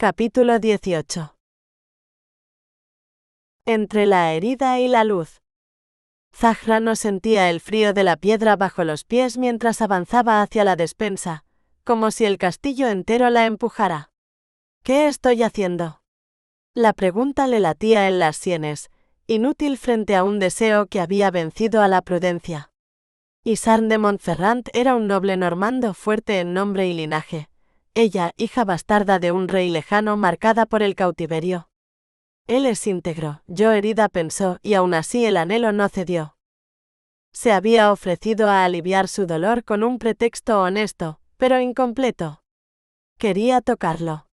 Capítulo 18. Entre la herida y la luz. Zahra no sentía el frío de la piedra bajo los pies mientras avanzaba hacia la despensa, como si el castillo entero la empujara. ¿Qué estoy haciendo? La pregunta le latía en las sienes, inútil frente a un deseo que había vencido a la prudencia. Isarn de Montferrand era un noble normando fuerte en nombre y linaje. Ella, hija bastarda de un rey lejano marcada por el cautiverio. Él es íntegro, yo herida pensó, y aún así el anhelo no cedió. Se había ofrecido a aliviar su dolor con un pretexto honesto, pero incompleto. Quería tocarlo.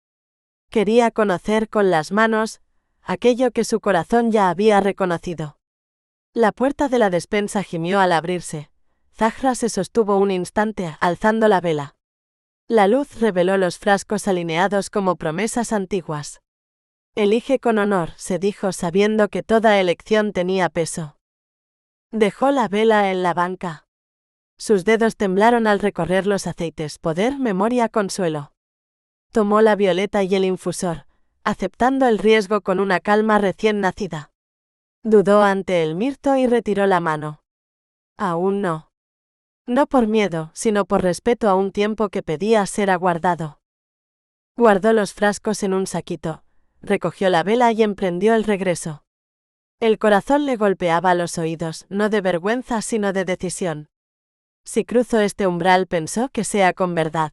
Quería conocer con las manos aquello que su corazón ya había reconocido. La puerta de la despensa gimió al abrirse. Zahra se sostuvo un instante, alzando la vela. La luz reveló los frascos alineados como promesas antiguas. Elige con honor, se dijo sabiendo que toda elección tenía peso. Dejó la vela en la banca. Sus dedos temblaron al recorrer los aceites, poder, memoria, consuelo. Tomó la violeta y el infusor, aceptando el riesgo con una calma recién nacida. Dudó ante el mirto y retiró la mano. Aún no. No por miedo, sino por respeto a un tiempo que pedía ser aguardado. Guardó los frascos en un saquito, recogió la vela y emprendió el regreso. El corazón le golpeaba los oídos, no de vergüenza sino de decisión. Si cruzo este umbral pensó que sea con verdad.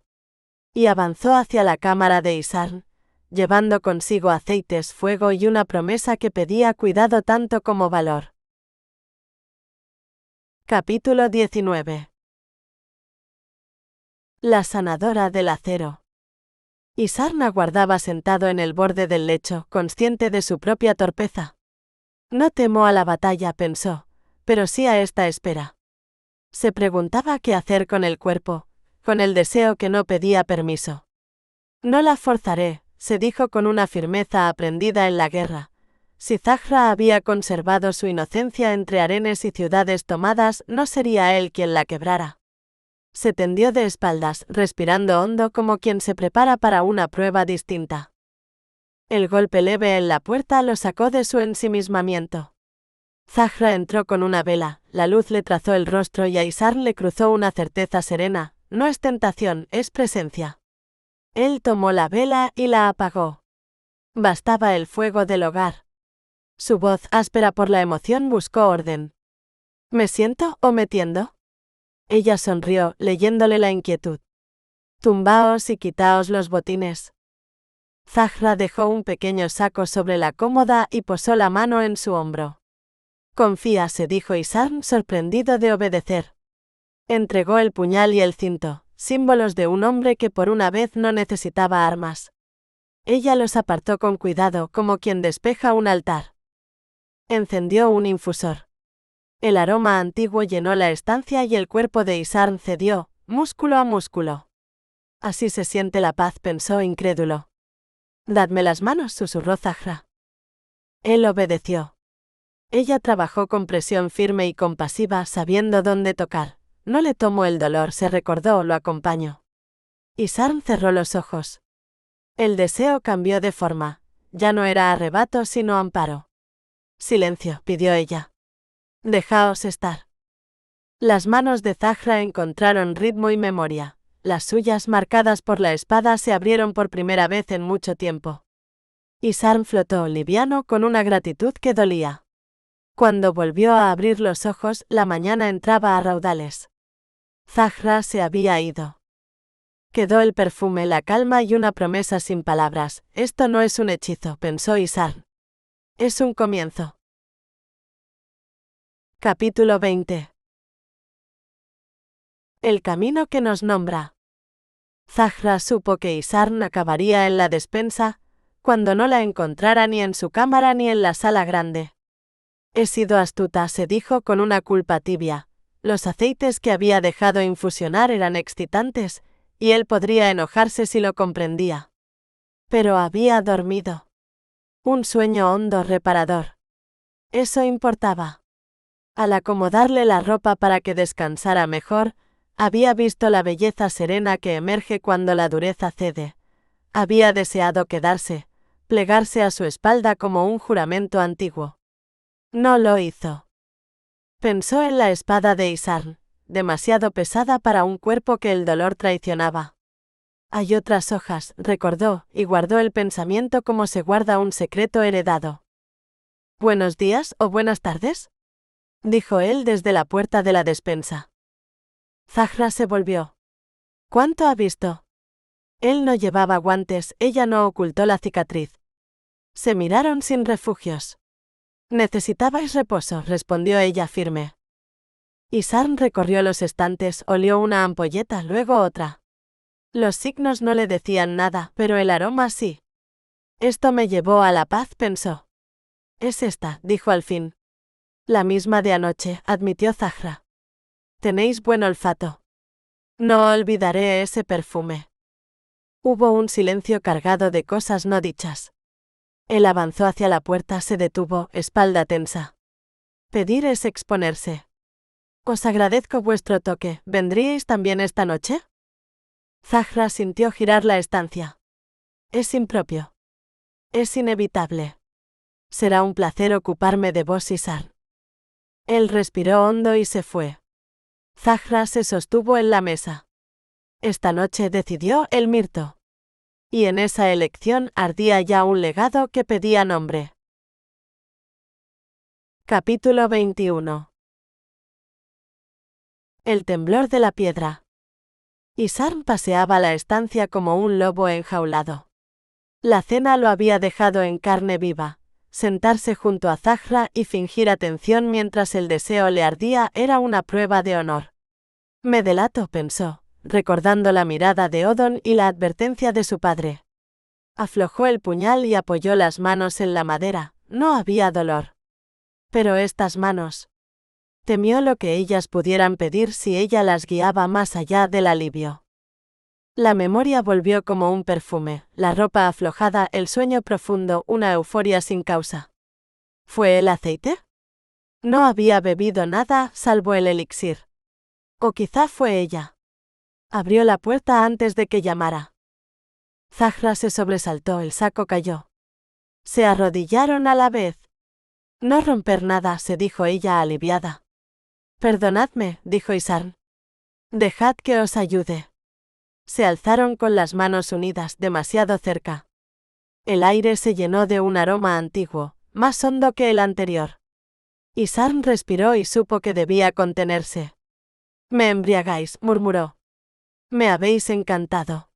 Y avanzó hacia la cámara de Isarn, llevando consigo aceites, fuego y una promesa que pedía cuidado tanto como valor. Capítulo 19. La sanadora del acero. Isarn aguardaba sentado en el borde del lecho, consciente de su propia torpeza. No temo a la batalla, pensó, pero sí a esta espera. Se preguntaba qué hacer con el cuerpo, con el deseo que no pedía permiso. No la forzaré, se dijo con una firmeza aprendida en la guerra. Si Zahra había conservado su inocencia entre arenes y ciudades tomadas, no sería él quien la quebrara. Se tendió de espaldas, respirando hondo como quien se prepara para una prueba distinta. El golpe leve en la puerta lo sacó de su ensimismamiento. Zahra entró con una vela, la luz le trazó el rostro y a Isarn le cruzó una certeza serena, no es tentación, es presencia. Él tomó la vela y la apagó. Bastaba el fuego del hogar. Su voz, áspera por la emoción, buscó orden. ¿Me siento o me tiendo? Ella sonrió, leyéndole la inquietud. Tumbaos y quitaos los botines. Zahra dejó un pequeño saco sobre la cómoda y posó la mano en su hombro. Confía, se dijo Isarn, sorprendido de obedecer. Entregó el puñal y el cinto, símbolos de un hombre que por una vez no necesitaba armas. Ella los apartó con cuidado, como quien despeja un altar. Encendió un infusor. El aroma antiguo llenó la estancia y el cuerpo de Isarn cedió, músculo a músculo. Así se siente la paz, pensó incrédulo. Dadme las manos, susurró Zahra. Él obedeció. Ella trabajó con presión firme y compasiva, sabiendo dónde tocar. No le tomo el dolor, se recordó, lo acompaño. Isarn cerró los ojos. El deseo cambió de forma. Ya no era arrebato sino amparo. Silencio, pidió ella. Dejaos estar. Las manos de Zahra encontraron ritmo y memoria. Las suyas, marcadas por la espada, se abrieron por primera vez en mucho tiempo. Isarn flotó liviano con una gratitud que dolía. Cuando volvió a abrir los ojos, la mañana entraba a raudales. Zahra se había ido. Quedó el perfume, la calma y una promesa sin palabras. Esto no es un hechizo, pensó Isarn. Es un comienzo. Capítulo 20. El camino que nos nombra. Zahra supo que Isarn acabaría en la despensa, cuando no la encontrara ni en su cámara ni en la sala grande. He sido astuta, se dijo con una culpa tibia. Los aceites que había dejado infusionar eran excitantes, y él podría enojarse si lo comprendía. Pero había dormido. Un sueño hondo, reparador. Eso importaba. Al acomodarle la ropa para que descansara mejor, había visto la belleza serena que emerge cuando la dureza cede. Había deseado quedarse, plegarse a su espalda como un juramento antiguo. No lo hizo. Pensó en la espada de Isarn, demasiado pesada para un cuerpo que el dolor traicionaba. Hay otras hojas, recordó, y guardó el pensamiento como se guarda un secreto heredado. «¿Buenos días o buenas tardes?», dijo él desde la puerta de la despensa. Zahra se volvió. «¿Cuánto ha visto?». Él no llevaba guantes, ella no ocultó la cicatriz. Se miraron sin refugios. «Necesitabais reposo», respondió ella firme. Isarn recorrió los estantes, olió una ampolleta, luego otra. Los signos no le decían nada, pero el aroma sí. «Esto me llevó a la paz», pensó. «Es esta», dijo al fin. «La misma de anoche», admitió Zahra. «Tenéis buen olfato». «No olvidaré ese perfume». Hubo un silencio cargado de cosas no dichas. Él avanzó hacia la puerta, se detuvo, espalda tensa. «Pedir es exponerse». «Os agradezco vuestro toque. ¿Vendríais también esta noche?». Zahra sintió girar la estancia. «Es impropio. Es inevitable. Será un placer ocuparme de vos, Isarn». Él respiró hondo y se fue. Zahra se sostuvo en la mesa. Esta noche decidió el mirto. Y en esa elección ardía ya un legado que pedía nombre. Capítulo 21. El temblor de la piedra. Isarn paseaba la estancia como un lobo enjaulado. La cena lo había dejado en carne viva. Sentarse junto a Zahra y fingir atención mientras el deseo le ardía era una prueba de honor. «Me delato», pensó, recordando la mirada de Odon y la advertencia de su padre. Aflojó el puñal y apoyó las manos en la madera. No había dolor. Pero estas manos. Temió lo que ellas pudieran pedir si ella las guiaba más allá del alivio. La memoria volvió como un perfume, la ropa aflojada, el sueño profundo, una euforia sin causa. ¿Fue el aceite? No había bebido nada, salvo el elixir. O quizá fue ella. Abrió la puerta antes de que llamara. Zahra se sobresaltó, el saco cayó. Se arrodillaron a la vez. «No romper nada», se dijo ella aliviada. «Perdonadme», dijo Isarn. «Dejad que os ayude». Se alzaron con las manos unidas, demasiado cerca. El aire se llenó de un aroma antiguo, más hondo que el anterior. Isarn respiró y supo que debía contenerse. «Me embriagáis», murmuró. «Me habéis encantado».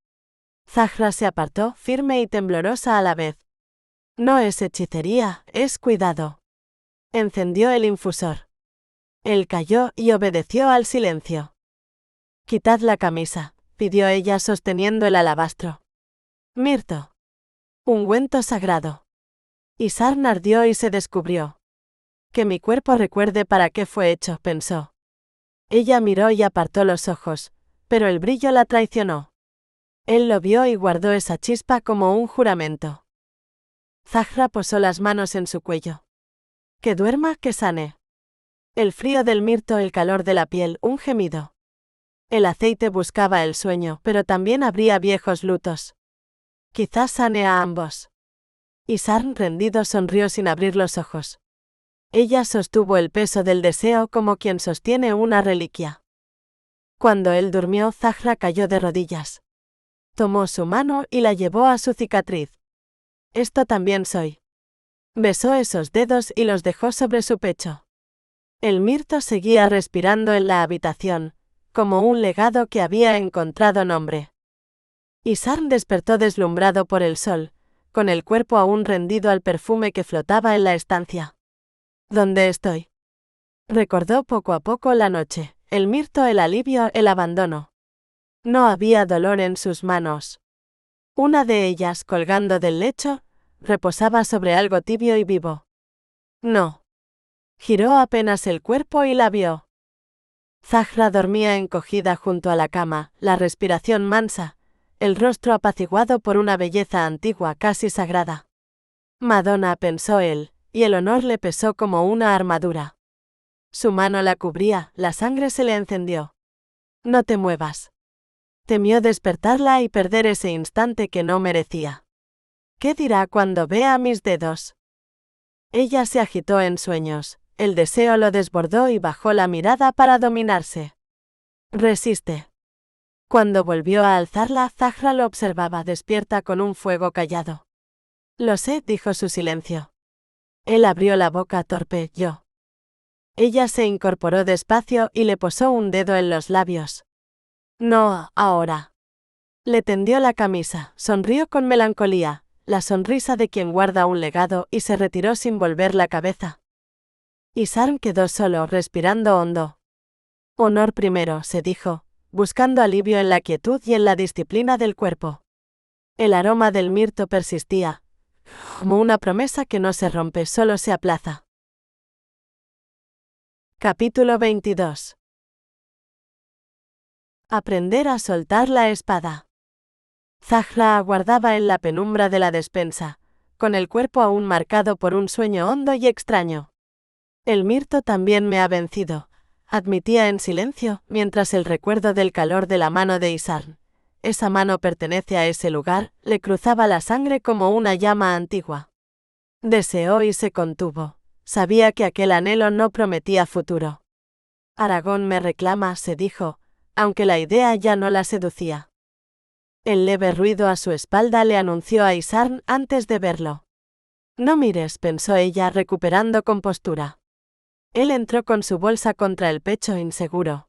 Zahra se apartó, firme y temblorosa a la vez. «No es hechicería, es cuidado». Encendió el infusor. Él cayó y obedeció al silencio. «Quitad la camisa», pidió ella sosteniendo el alabastro. «Mirto. Ungüento sagrado». Isarn ardió y se descubrió. «Que mi cuerpo recuerde para qué fue hecho», pensó. Ella miró y apartó los ojos, pero el brillo la traicionó. Él lo vio y guardó esa chispa como un juramento. Zahra posó las manos en su cuello. «Que duerma, que sane». El frío del mirto, el calor de la piel, un gemido. El aceite buscaba el sueño, pero también habría viejos lutos. Quizás sane a ambos. Isarn rendido sonrió sin abrir los ojos. Ella sostuvo el peso del deseo como quien sostiene una reliquia. Cuando él durmió, Zahra cayó de rodillas. Tomó su mano y la llevó a su cicatriz. «Esto también soy». Besó esos dedos y los dejó sobre su pecho. El mirto seguía respirando en la habitación, como un legado que había encontrado nombre. Isarn despertó deslumbrado por el sol, con el cuerpo aún rendido al perfume que flotaba en la estancia. «¿Dónde estoy?». Recordó poco a poco la noche, el mirto, el alivio, el abandono. No había dolor en sus manos. Una de ellas, colgando del lecho, reposaba sobre algo tibio y vivo. No. Giró apenas el cuerpo y la vio. Zahra dormía encogida junto a la cama, la respiración mansa, el rostro apaciguado por una belleza antigua casi sagrada. Madonna, pensó él, y el honor le pesó como una armadura. Su mano la cubría, la sangre se le encendió. «No te muevas». Temió despertarla y perder ese instante que no merecía. ¿Qué dirá cuando vea mis dedos? Ella se agitó en sueños, el deseo lo desbordó y bajó la mirada para dominarse. Resiste. Cuando volvió a alzarla, Zahra lo observaba despierta con un fuego callado. Lo sé, dijo su silencio. Él abrió la boca torpe, yo. Ella se incorporó despacio y le posó un dedo en los labios. No, ahora. Le tendió la camisa, sonrió con melancolía, la sonrisa de quien guarda un legado, y se retiró sin volver la cabeza. Isarn quedó solo, respirando hondo. Honor primero, se dijo, buscando alivio en la quietud y en la disciplina del cuerpo. El aroma del mirto persistía, como una promesa que no se rompe, solo se aplaza. Capítulo 22. Aprender a soltar la espada. Zahra aguardaba en la penumbra de la despensa, con el cuerpo aún marcado por un sueño hondo y extraño. El mirto también me ha vencido, admitía en silencio, mientras el recuerdo del calor de la mano de Isarn, esa mano pertenece a ese lugar, le cruzaba la sangre como una llama antigua. Deseó y se contuvo. Sabía que aquel anhelo no prometía futuro. Aragón me reclama, se dijo, aunque la idea ya no la seducía. El leve ruido a su espalda le anunció a Isarn antes de verlo. No mires, pensó ella, recuperando compostura. Él entró con su bolsa contra el pecho inseguro.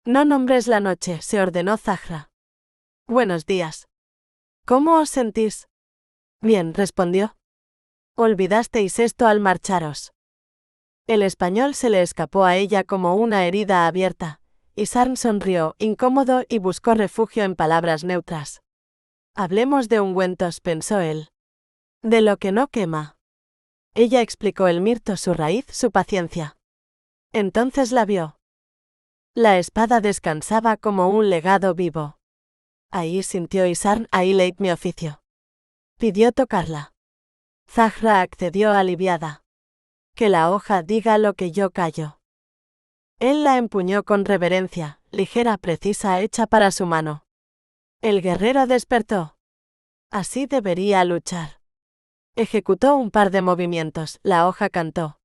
No nombres la noche, se ordenó Zahra. Buenos días. ¿Cómo os sentís? Bien, respondió. Olvidasteis esto al marcharos. El español se le escapó a ella como una herida abierta. Isarn sonrió, incómodo, y buscó refugio en palabras neutras. Hablemos de ungüentos, pensó él. De lo que no quema. Ella explicó el mirto, su raíz, su paciencia. Entonces la vio. La espada descansaba como un legado vivo. Ahí, sintió Isarn, ahí leit mi oficio. Pidió tocarla. Zahra accedió aliviada. Que la hoja diga lo que yo callo. Él la empuñó con reverencia, ligera, precisa, hecha para su mano. El guerrero despertó. Así debería luchar. Ejecutó un par de movimientos, la hoja cantó.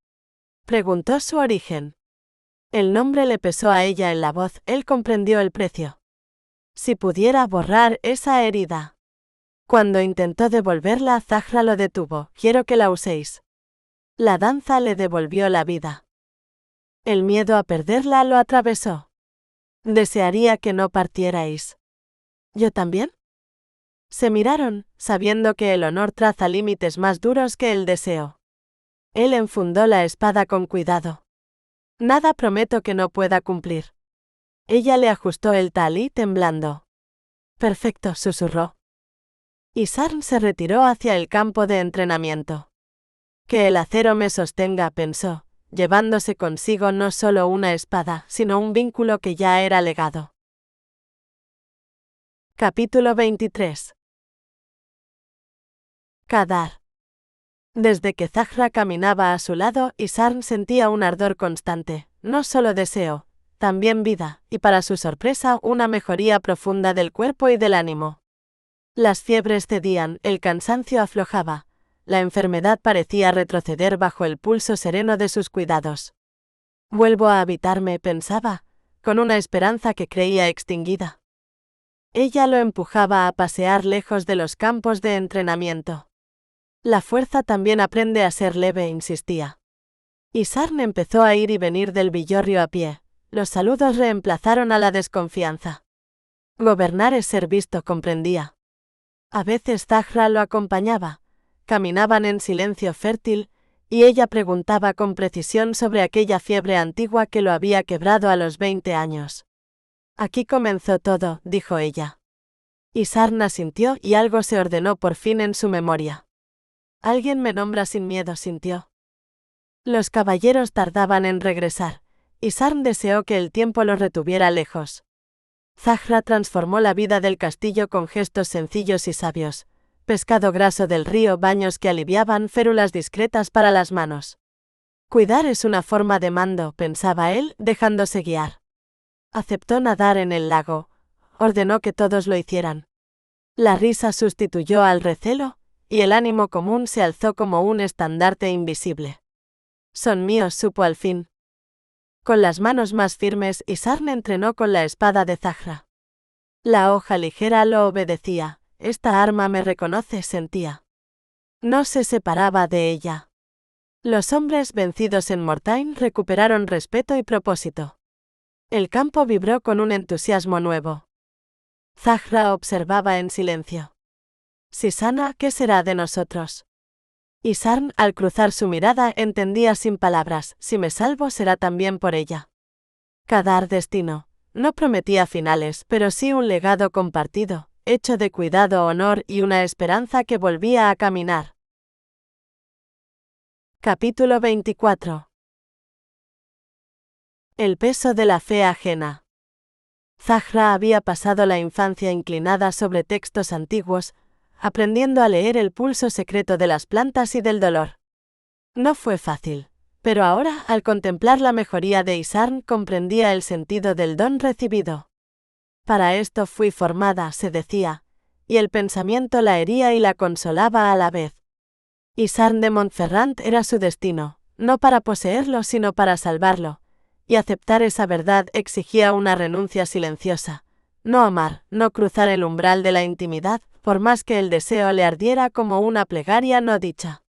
Preguntó su origen. El nombre le pesó a ella en la voz, él comprendió el precio. Si pudiera borrar esa herida. Cuando intentó devolverla, Zahra lo detuvo. Quiero que la uséis. La danza le devolvió la vida. El miedo a perderla lo atravesó. Desearía que no partierais. ¿Yo también? Se miraron, sabiendo que el honor traza límites más duros que el deseo. Él enfundó la espada con cuidado. Nada prometo que no pueda cumplir. Ella le ajustó el talí temblando. Perfecto, susurró. Isarn se retiró hacia el campo de entrenamiento. Que el acero me sostenga, pensó, llevándose consigo no solo una espada, sino un vínculo que ya era legado. Capítulo 23. Kadar. Desde que Zahra caminaba a su lado, Isarn sentía un ardor constante, no solo deseo, también vida, y para su sorpresa una mejoría profunda del cuerpo y del ánimo. Las fiebres cedían, el cansancio aflojaba, la enfermedad parecía retroceder bajo el pulso sereno de sus cuidados. Vuelvo a habitarme, pensaba, con una esperanza que creía extinguida. Ella lo empujaba a pasear lejos de los campos de entrenamiento. La fuerza también aprende a ser leve, insistía. Isarn empezó a ir y venir del villorrio a pie. Los saludos reemplazaron a la desconfianza. Gobernar es ser visto, comprendía. A veces Zahra lo acompañaba. Caminaban en silencio fértil, y ella preguntaba con precisión sobre aquella fiebre antigua que lo había quebrado a los 20 años. Aquí comenzó todo, dijo ella. Isarn asintió y algo se ordenó por fin en su memoria. Alguien me nombra sin miedo, sintió. Los caballeros tardaban en regresar. Isarn deseó que el tiempo los retuviera lejos. Zahra transformó la vida del castillo con gestos sencillos y sabios. Pescado graso del río, baños que aliviaban, férulas discretas para las manos. Cuidar es una forma de mando, pensaba él, dejándose guiar. Aceptó nadar en el lago, ordenó que todos lo hicieran. La risa sustituyó al recelo, y el ánimo común se alzó como un estandarte invisible. Son míos, supo al fin. Con las manos más firmes, Isarn entrenó con la espada de Zahra. La hoja ligera lo obedecía. Esta arma me reconoce, sentía. No se separaba de ella. Los hombres vencidos en Mortain recuperaron respeto y propósito. El campo vibró con un entusiasmo nuevo. Zahra observaba en silencio. Sisana, ¿qué será de nosotros? Isarn, al cruzar su mirada, entendía sin palabras, si me salvo será también por ella. Kadar destino. No prometía finales, pero sí un legado compartido, hecho de cuidado, honor y una esperanza que volvía a caminar. Capítulo 24. El peso de la fe ajena. Zahra había pasado la infancia inclinada sobre textos antiguos, aprendiendo a leer el pulso secreto de las plantas y del dolor. No fue fácil, pero ahora, al contemplar la mejoría de Isarn, comprendía el sentido del don recibido. Para esto fui formada, se decía, y el pensamiento la hería y la consolaba a la vez. Isarn de Montferrand era su destino, no para poseerlo sino para salvarlo, y aceptar esa verdad exigía una renuncia silenciosa. No amar, no cruzar el umbral de la intimidad, por más que el deseo le ardiera como una plegaria no dicha.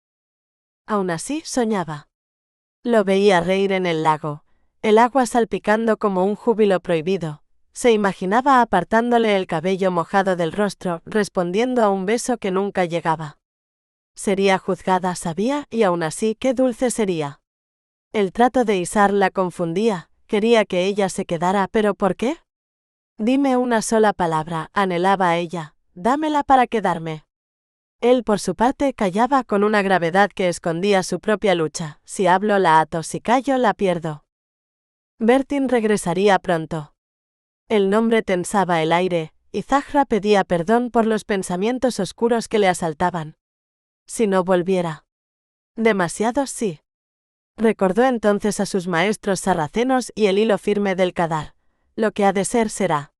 Aún así soñaba. Lo veía reír en el lago, el agua salpicando como un júbilo prohibido. Se imaginaba apartándole el cabello mojado del rostro, respondiendo a un beso que nunca llegaba. Sería juzgada, sabía, y aún así qué dulce sería. El trato de Isarn la confundía, quería que ella se quedara, ¿pero por qué? Dime una sola palabra, anhelaba ella, dámela para quedarme. Él por su parte callaba con una gravedad que escondía su propia lucha, si hablo la ato, si callo la pierdo. Bertin regresaría pronto. El nombre tensaba el aire, y Zahra pedía perdón por los pensamientos oscuros que le asaltaban. Si no volviera. Demasiados sí. Recordó entonces a sus maestros sarracenos y el hilo firme del Kadar. Lo que ha de ser será.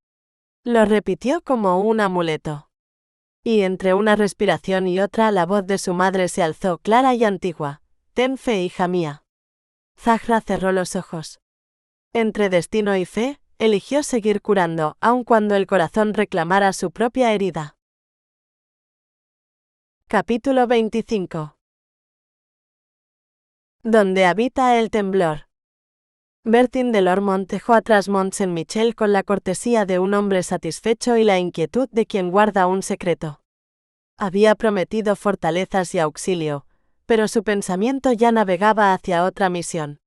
Lo repitió como un amuleto. Y entre una respiración y otra la voz de su madre se alzó clara y antigua. Ten fe, hija mía. Zahra cerró los ojos. Entre destino y fe, eligió seguir curando, aun cuando el corazón reclamara su propia herida. Capítulo 25. Donde habita el temblor. Bertin de Lormont dejó atrás Mont Saint-Michel con la cortesía de un hombre satisfecho y la inquietud de quien guarda un secreto. Había prometido fortalezas y auxilio, pero su pensamiento ya navegaba hacia otra misión.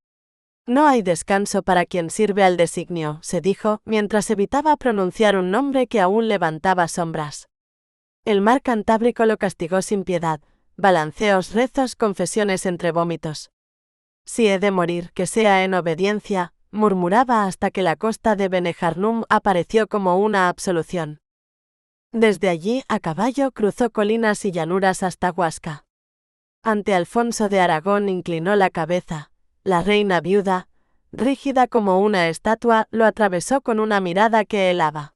No hay descanso para quien sirve al designio, se dijo, mientras evitaba pronunciar un nombre que aún levantaba sombras. El mar Cantábrico lo castigó sin piedad, balanceos, rezos, confesiones entre vómitos. Si he de morir, que sea en obediencia, murmuraba hasta que la costa de Benejarnum apareció como una absolución. Desde allí, a caballo, cruzó colinas y llanuras hasta Huasca. Ante Alfonso de Aragón inclinó la cabeza. La reina viuda, rígida como una estatua, lo atravesó con una mirada que helaba.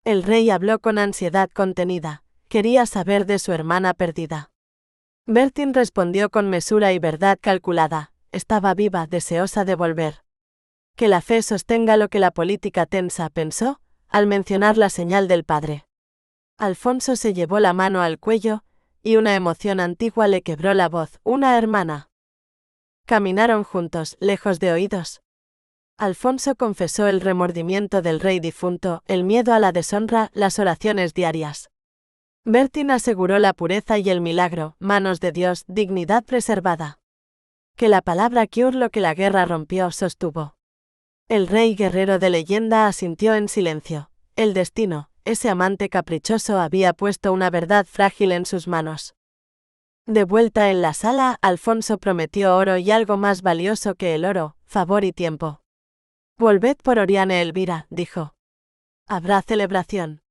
El rey habló con ansiedad contenida. Quería saber de su hermana perdida. Bertin respondió con mesura y verdad calculada. Estaba viva, deseosa de volver. Que la fe sostenga lo que la política tensa, pensó, al mencionar la señal del padre. Alfonso se llevó la mano al cuello, y una emoción antigua le quebró la voz. Una hermana. Caminaron juntos, lejos de oídos. Alfonso confesó el remordimiento del rey difunto, el miedo a la deshonra, las oraciones diarias. Bertin aseguró la pureza y el milagro, manos de Dios, dignidad preservada. Que la palabra cure lo que la guerra rompió, sostuvo. El rey guerrero de leyenda asintió en silencio. El destino, ese amante caprichoso, había puesto una verdad frágil en sus manos. De vuelta en la sala, Alfonso prometió oro y algo más valioso que el oro, favor y tiempo. Volved por Oriane Elvira, dijo. Habrá celebración.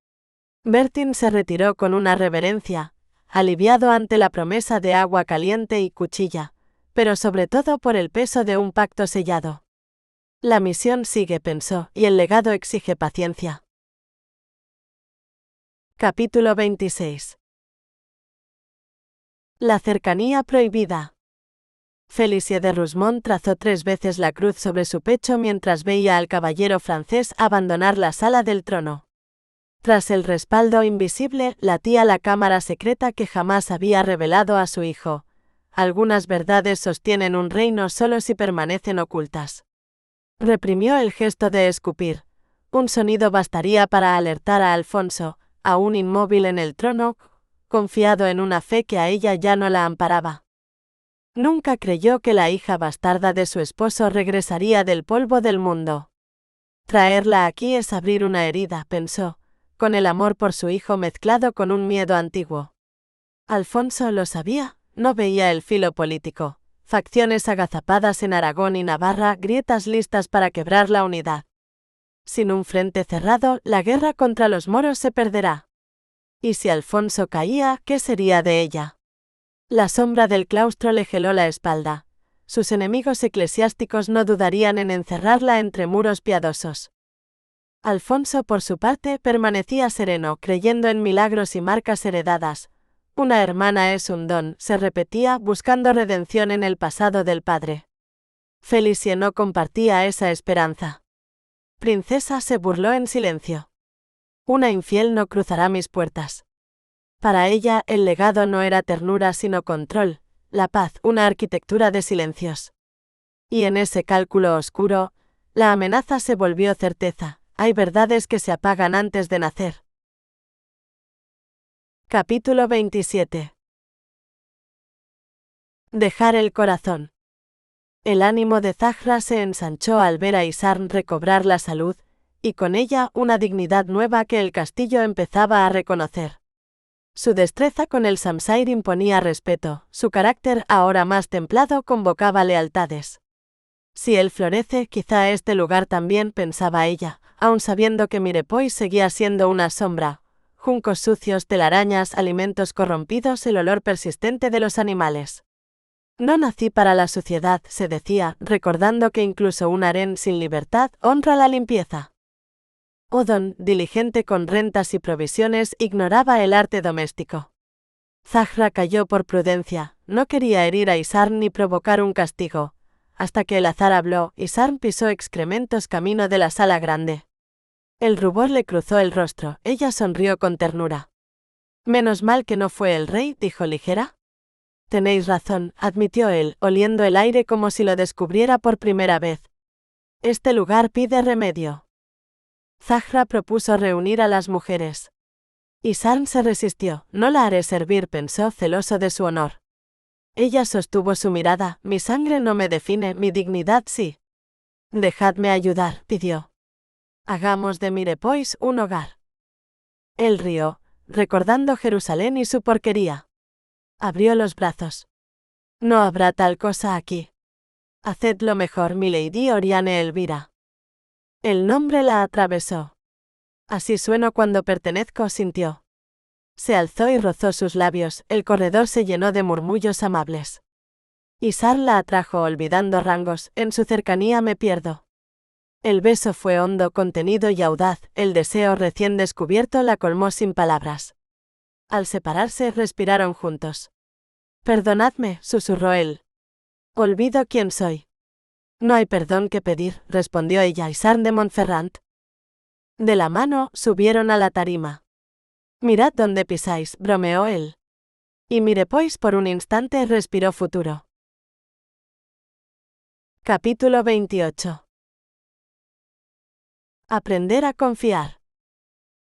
Bertin se retiró con una reverencia, aliviado ante la promesa de agua caliente y cuchilla, pero sobre todo por el peso de un pacto sellado. La misión sigue, pensó, y el legado exige paciencia. Capítulo 26. La cercanía prohibida. Félicie de Rousmont trazó 3 veces la cruz sobre su pecho mientras veía al caballero francés abandonar la sala del trono. Tras el respaldo invisible, latía la cámara secreta que jamás había revelado a su hijo. Algunas verdades sostienen un reino solo si permanecen ocultas. Reprimió el gesto de escupir. Un sonido bastaría para alertar a Alfonso, aún inmóvil en el trono, confiado en una fe que a ella ya no la amparaba. Nunca creyó que la hija bastarda de su esposo regresaría del polvo del mundo. Traerla aquí es abrir una herida, pensó, con el amor por su hijo mezclado con un miedo antiguo. Alfonso lo sabía, no veía el filo político, facciones agazapadas en Aragón y Navarra, grietas listas para quebrar la unidad. Sin un frente cerrado, la guerra contra los moros se perderá. ¿Y si Alfonso caía, qué sería de ella? La sombra del claustro le geló la espalda. Sus enemigos eclesiásticos no dudarían en encerrarla entre muros piadosos. Alfonso, por su parte, permanecía sereno, creyendo en milagros y marcas heredadas. Una hermana es un don, se repetía, buscando redención en el pasado del padre. Félicie no compartía esa esperanza. Princesa, se burló en silencio. Una infiel no cruzará mis puertas. Para ella, el legado no era ternura sino control, la paz, una arquitectura de silencios. Y en ese cálculo oscuro, la amenaza se volvió certeza. Hay verdades que se apagan antes de nacer. Capítulo 27. Dejar el corazón. El ánimo de Zahra se ensanchó al ver a Isarn recobrar la salud, y con ella una dignidad nueva que el castillo empezaba a reconocer. Su destreza con el Samsair imponía respeto, su carácter ahora más templado convocaba lealtades. Si él florece, quizá este lugar también, pensaba ella, aun sabiendo que Mirepoix seguía siendo una sombra, juncos sucios, telarañas, alimentos corrompidos, el olor persistente de los animales. No nací para la suciedad, se decía, recordando que incluso un harén sin libertad honra la limpieza. Odon, diligente con rentas y provisiones, ignoraba el arte doméstico. Zahra cayó por prudencia, no quería herir a Isarn ni provocar un castigo. Hasta que el azar habló, Isarn pisó excrementos camino de la sala grande. El rubor le cruzó el rostro, ella sonrió con ternura. Menos mal que no fue el rey, dijo ligera. Tenéis razón, admitió él, oliendo el aire como si lo descubriera por primera vez. Este lugar pide remedio. Zahra propuso reunir a las mujeres. Isarn se resistió, no la haré servir, pensó, celoso de su honor. Ella sostuvo su mirada, mi sangre no me define, mi dignidad sí. Dejadme ayudar, pidió. Hagamos de Mirepoix un hogar. Él rió, recordando Jerusalén y su porquería. Abrió los brazos. No habrá tal cosa aquí. Hacedlo mejor, milady Oriane Elvira. El nombre la atravesó. Así sueno cuando pertenezco, sintió. Se alzó y rozó sus labios, el corredor se llenó de murmullos amables. Isarn la atrajo olvidando rangos, en su cercanía me pierdo. El beso fue hondo, contenido y audaz, el deseo recién descubierto la colmó sin palabras. Al separarse, respiraron juntos. Perdonadme, susurró él. Olvido quién soy. No hay perdón que pedir, respondió ella. Isarn de Montferrand. De la mano, subieron a la tarima. Mirad dónde pisáis, bromeó él. Y Mirepoix por un instante respiró futuro. Capítulo 28. Aprender a confiar.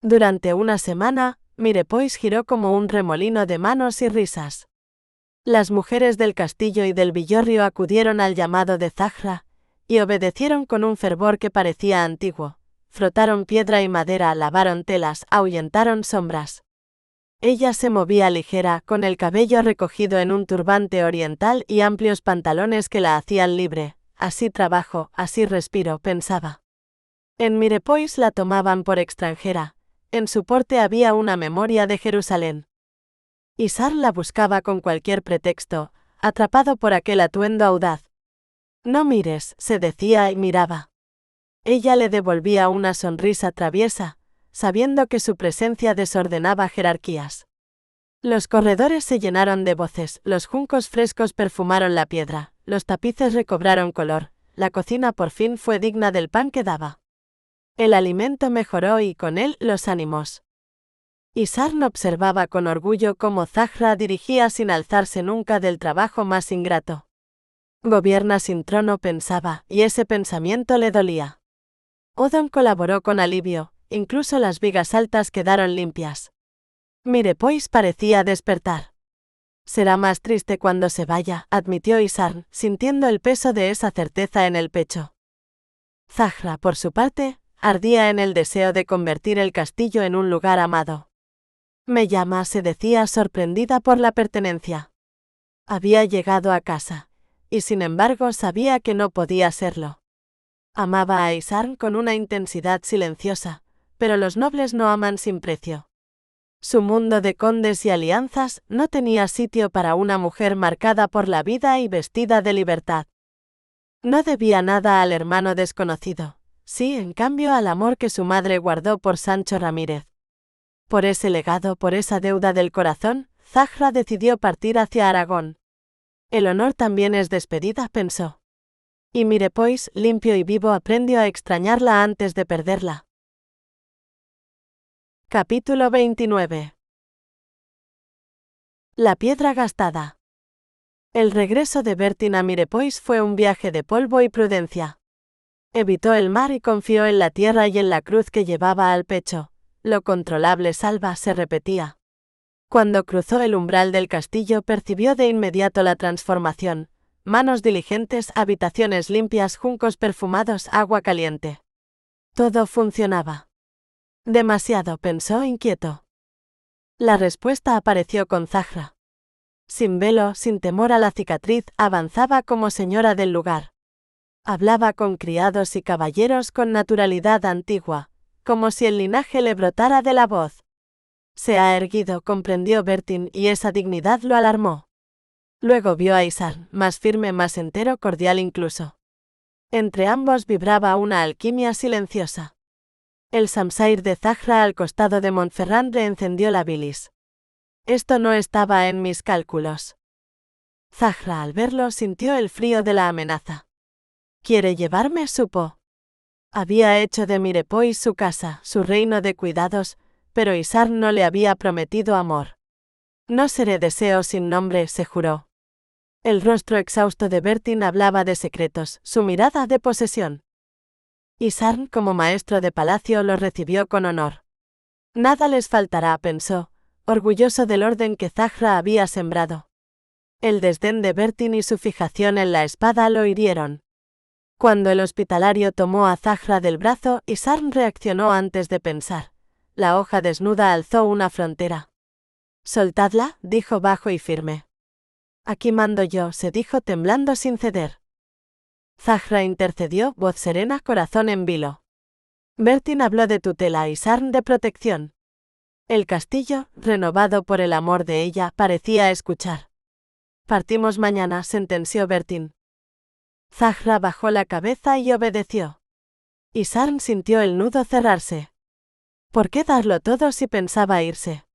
Durante una semana, Mirepoix giró como un remolino de manos y risas. Las mujeres del castillo y del villorrio acudieron al llamado de Zahra, y obedecieron con un fervor que parecía antiguo. Frotaron piedra y madera, lavaron telas, ahuyentaron sombras. Ella se movía ligera, con el cabello recogido en un turbante oriental y amplios pantalones que la hacían libre. Así trabajo, así respiro, pensaba. En Mirepoix la tomaban por extranjera. En su porte había una memoria de Jerusalén. Isarn la buscaba con cualquier pretexto, atrapado por aquel atuendo audaz. No mires, se decía y miraba. Ella le devolvía una sonrisa traviesa, sabiendo que su presencia desordenaba jerarquías. Los corredores se llenaron de voces, los juncos frescos perfumaron la piedra, los tapices recobraron color, la cocina por fin fue digna del pan que daba. El alimento mejoró y con él los ánimos. Isarn observaba con orgullo cómo Zahra dirigía sin alzarse nunca del trabajo más ingrato. Gobierna sin trono, pensaba, y ese pensamiento le dolía. Odon colaboró con alivio, incluso las vigas altas quedaron limpias. Mirepoix parecía despertar. Será más triste cuando se vaya, admitió Isarn, sintiendo el peso de esa certeza en el pecho. Zahra, por su parte, ardía en el deseo de convertir el castillo en un lugar amado. Me llama, se decía sorprendida por la pertenencia. Había llegado a casa, y sin embargo sabía que no podía serlo. Amaba a Isarn con una intensidad silenciosa, pero los nobles no aman sin precio. Su mundo de condes y alianzas no tenía sitio para una mujer marcada por la vida y vestida de libertad. No debía nada al hermano desconocido, sí, en cambio, al amor que su madre guardó por Sancho Ramírez. Por ese legado, por esa deuda del corazón, Zahra decidió partir hacia Aragón. El honor también es despedida, pensó. Y Mirepoix, limpio y vivo, aprendió a extrañarla antes de perderla. Capítulo 29. La piedra gastada. El regreso de Bertin a Mirepoix fue un viaje de polvo y prudencia. Evitó el mar y confió en la tierra y en la cruz que llevaba al pecho. Lo controlable salva, se repetía. Cuando cruzó el umbral del castillo percibió de inmediato la transformación. Manos diligentes, habitaciones limpias, juncos perfumados, agua caliente. Todo funcionaba. Demasiado, pensó inquieto. La respuesta apareció con Zahra. Sin velo, sin temor a la cicatriz, avanzaba como señora del lugar. Hablaba con criados y caballeros con naturalidad antigua, como si el linaje le brotara de la voz. Se ha erguido, comprendió Bertin, y esa dignidad lo alarmó. Luego vio a Isarn, más firme, más entero, cordial incluso. Entre ambos vibraba una alquimia silenciosa. El samsair de Zahra al costado de Montferrand reencendió la bilis. Esto no estaba en mis cálculos. Zahra al verlo sintió el frío de la amenaza. ¿Quiere llevarme?, supo. Había hecho de Mirepoix su casa, su reino de cuidados, pero Isarn no le había prometido amor. No seré deseo sin nombre, se juró. El rostro exhausto de Bertin hablaba de secretos, su mirada de posesión. Isarn, como maestro de palacio, lo recibió con honor. Nada les faltará, pensó, orgulloso del orden que Zahra había sembrado. El desdén de Bertin y su fijación en la espada lo hirieron. Cuando el hospitalario tomó a Zahra del brazo, Isarn reaccionó antes de pensar. La hoja desnuda alzó una frontera. Soltadla, dijo bajo y firme. Aquí mando yo, se dijo temblando sin ceder. Zahra intercedió, voz serena, corazón en vilo. Bertin habló de tutela, Isarn de protección. El castillo, renovado por el amor de ella, parecía escuchar. Partimos mañana, sentenció Bertin. Zahra bajó la cabeza y obedeció. Isarn sintió el nudo cerrarse. ¿Por qué darlo todo si pensaba irse?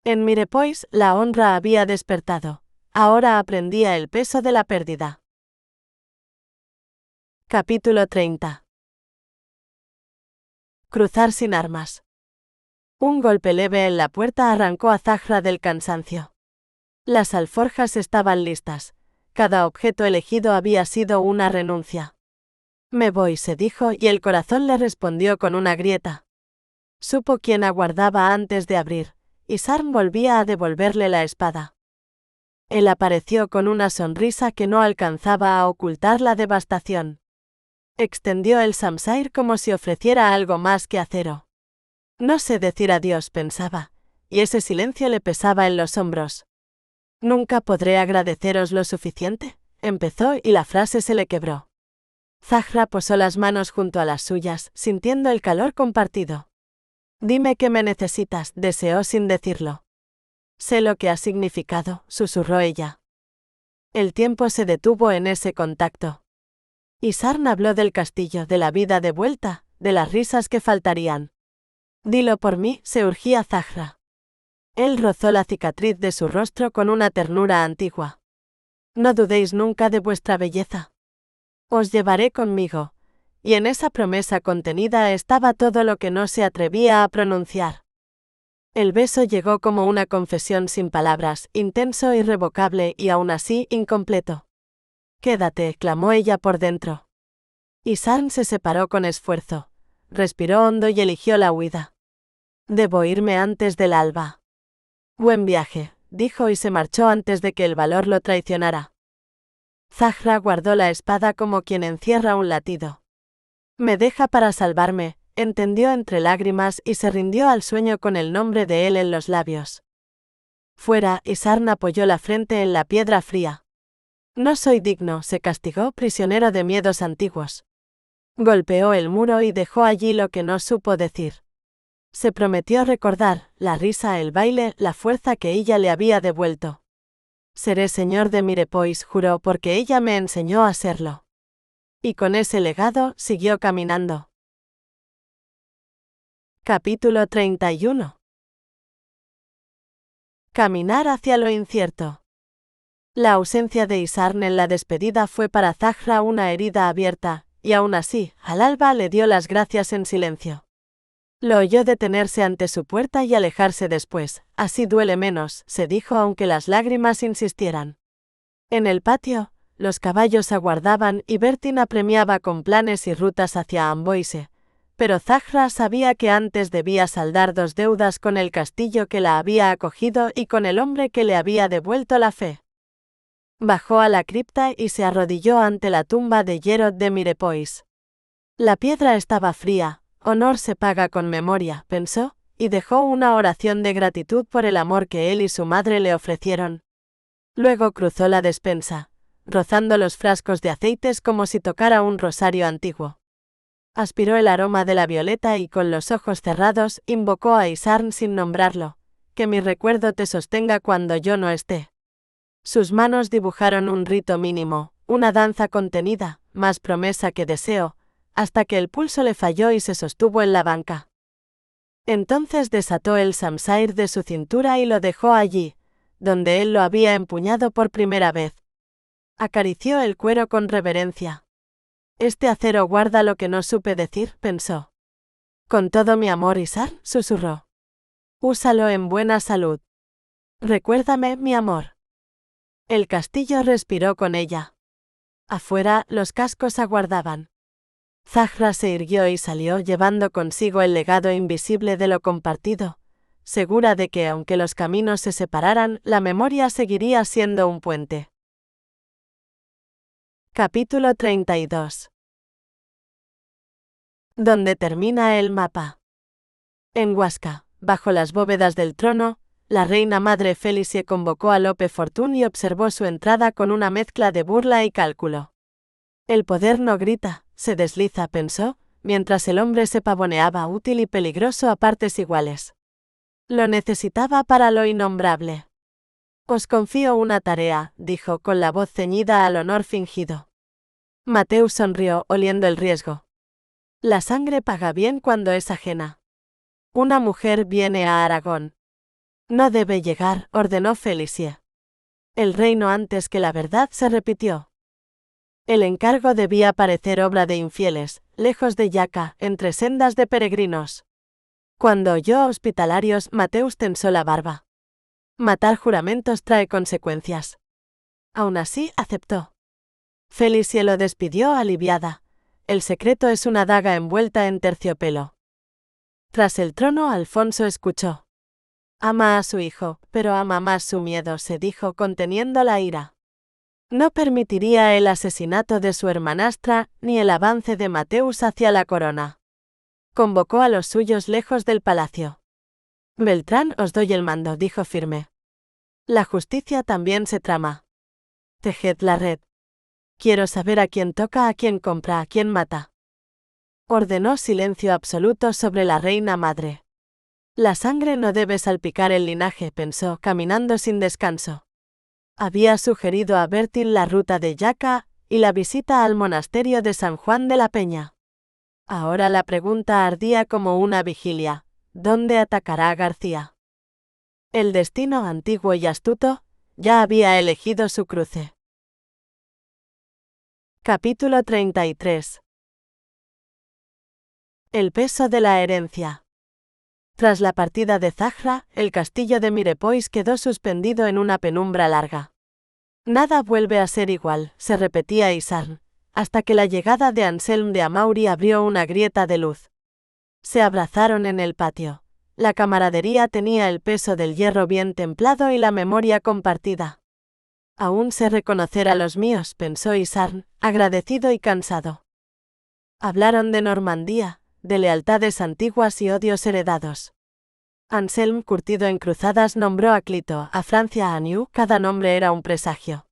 En Mirepoix la honra había despertado. Ahora aprendía el peso de la pérdida. Capítulo 30. Cruzar sin armas. Un golpe leve en la puerta arrancó a Zahra del cansancio. Las alforjas estaban listas. Cada objeto elegido había sido una renuncia. Me voy, se dijo, y el corazón le respondió con una grieta. Supo quién aguardaba antes de abrir. Isarn volvía a devolverle la espada. Él apareció con una sonrisa que no alcanzaba a ocultar la devastación. Extendió el samsair como si ofreciera algo más que acero. No sé decir adiós, pensaba, y ese silencio le pesaba en los hombros. Nunca podré agradeceros lo suficiente, empezó y la frase se le quebró. Zahra posó las manos junto a las suyas, sintiendo el calor compartido. Dime que me necesitas, deseó sin decirlo. Sé lo que ha significado, susurró ella. El tiempo se detuvo en ese contacto. Isarn habló del castillo, de la vida de vuelta, de las risas que faltarían. Dilo por mí, se urgía Zahra. Él rozó la cicatriz de su rostro con una ternura antigua. No dudéis nunca de vuestra belleza. Os llevaré conmigo. Y en esa promesa contenida estaba todo lo que no se atrevía a pronunciar. El beso llegó como una confesión sin palabras, intenso e irrevocable y aún así incompleto. Quédate, clamó ella por dentro. Isarn se separó con esfuerzo. Respiró hondo y eligió la huida. Debo irme antes del alba. Buen viaje, dijo y se marchó antes de que el valor lo traicionara. Zahra guardó la espada como quien encierra un latido. Me deja para salvarme, entendió entre lágrimas y se rindió al sueño con el nombre de él en los labios. Fuera, Isarn apoyó la frente en la piedra fría. No soy digno, se castigó, prisionero de miedos antiguos. Golpeó el muro y dejó allí lo que no supo decir. Se prometió recordar, la risa, el baile, la fuerza que ella le había devuelto. Seré señor de Mirepoix, juró, porque ella me enseñó a serlo. Y con ese legado, siguió caminando. Capítulo 31. Caminar hacia lo incierto. La ausencia de Isarn en la despedida fue para Zahra una herida abierta, y aún así, al alba le dio las gracias en silencio. Lo oyó detenerse ante su puerta y alejarse después. Así duele menos, se dijo aunque las lágrimas insistieran. En el patio, los caballos aguardaban y Bertin apremiaba con planes y rutas hacia Amboise. Pero Zahra sabía que antes debía saldar 2 deudas con el castillo que la había acogido y con el hombre que le había devuelto la fe. Bajó a la cripta y se arrodilló ante la tumba de Gerod de Mirepoix. La piedra estaba fría. Honor se paga con memoria, pensó, y dejó una oración de gratitud por el amor que él y su madre le ofrecieron. Luego cruzó la despensa, rozando los frascos de aceites como si tocara un rosario antiguo. Aspiró el aroma de la violeta y con los ojos cerrados invocó a Isarn sin nombrarlo. Que mi recuerdo te sostenga cuando yo no esté. Sus manos dibujaron un rito mínimo, una danza contenida, más promesa que deseo, hasta que el pulso le falló y se sostuvo en la banca. Entonces desató el samsair de su cintura y lo dejó allí, donde él lo había empuñado por primera vez. Acarició el cuero con reverencia. Este acero guarda lo que no supe decir, pensó. Con todo mi amor, Isarn, susurró. Úsalo en buena salud. Recuérdame, mi amor. El castillo respiró con ella. Afuera, los cascos aguardaban. Zahra se irguió y salió llevando consigo el legado invisible de lo compartido, segura de que aunque los caminos se separaran, la memoria seguiría siendo un puente. Capítulo 32. Donde termina el mapa. En Huasca, bajo las bóvedas del trono, la reina madre Felicie convocó a Lope Fortún y observó su entrada con una mezcla de burla y cálculo. El poder no grita, se desliza, pensó, mientras el hombre se pavoneaba útil y peligroso a partes iguales. Lo necesitaba para lo innombrable. Os confío una tarea, dijo con la voz ceñida al honor fingido. Mateu sonrió, oliendo el riesgo. La sangre paga bien cuando es ajena. Una mujer viene a Aragón. No debe llegar, ordenó Felicie. El reino antes que la verdad se repitió. El encargo debía parecer obra de infieles, lejos de Yaca, entre sendas de peregrinos. Cuando oyó a hospitalarios, Mateus tensó la barba. Matar juramentos trae consecuencias. Aún así, aceptó. Felicie lo despidió aliviada. El secreto es una daga envuelta en terciopelo. Tras el trono, Alfonso escuchó. Ama a su hijo, pero ama más su miedo, se dijo conteniendo la ira. No permitiría el asesinato de su hermanastra, ni el avance de Mateus hacia la corona. Convocó a los suyos lejos del palacio. Beltrán, os doy el mando, dijo firme. La justicia también se trama. Tejed la red. Quiero saber a quién toca, a quién compra, a quién mata. Ordenó silencio absoluto sobre la reina madre. La sangre no debe salpicar el linaje, pensó, caminando sin descanso. Había sugerido a Bertil la ruta de Yaca y la visita al monasterio de San Juan de la Peña. Ahora la pregunta ardía como una vigilia. ¿dónde atacará García? El destino antiguo y astuto ya había elegido su cruce. Capítulo 33. El peso de la herencia. Tras la partida de Zahra, el castillo de Mirepoix quedó suspendido en una penumbra larga. Nada vuelve a ser igual, se repetía Isarn, hasta que la llegada de Anselm de Amaury abrió una grieta de luz. Se abrazaron en el patio. La camaradería tenía el peso del hierro bien templado y la memoria compartida. Aún sé reconocer a los míos, pensó Isarn, agradecido y cansado. Hablaron de Normandía, de lealtades antiguas y odios heredados. Anselm, curtido en cruzadas, nombró a Clito, a Francia, a New, cada nombre era un presagio.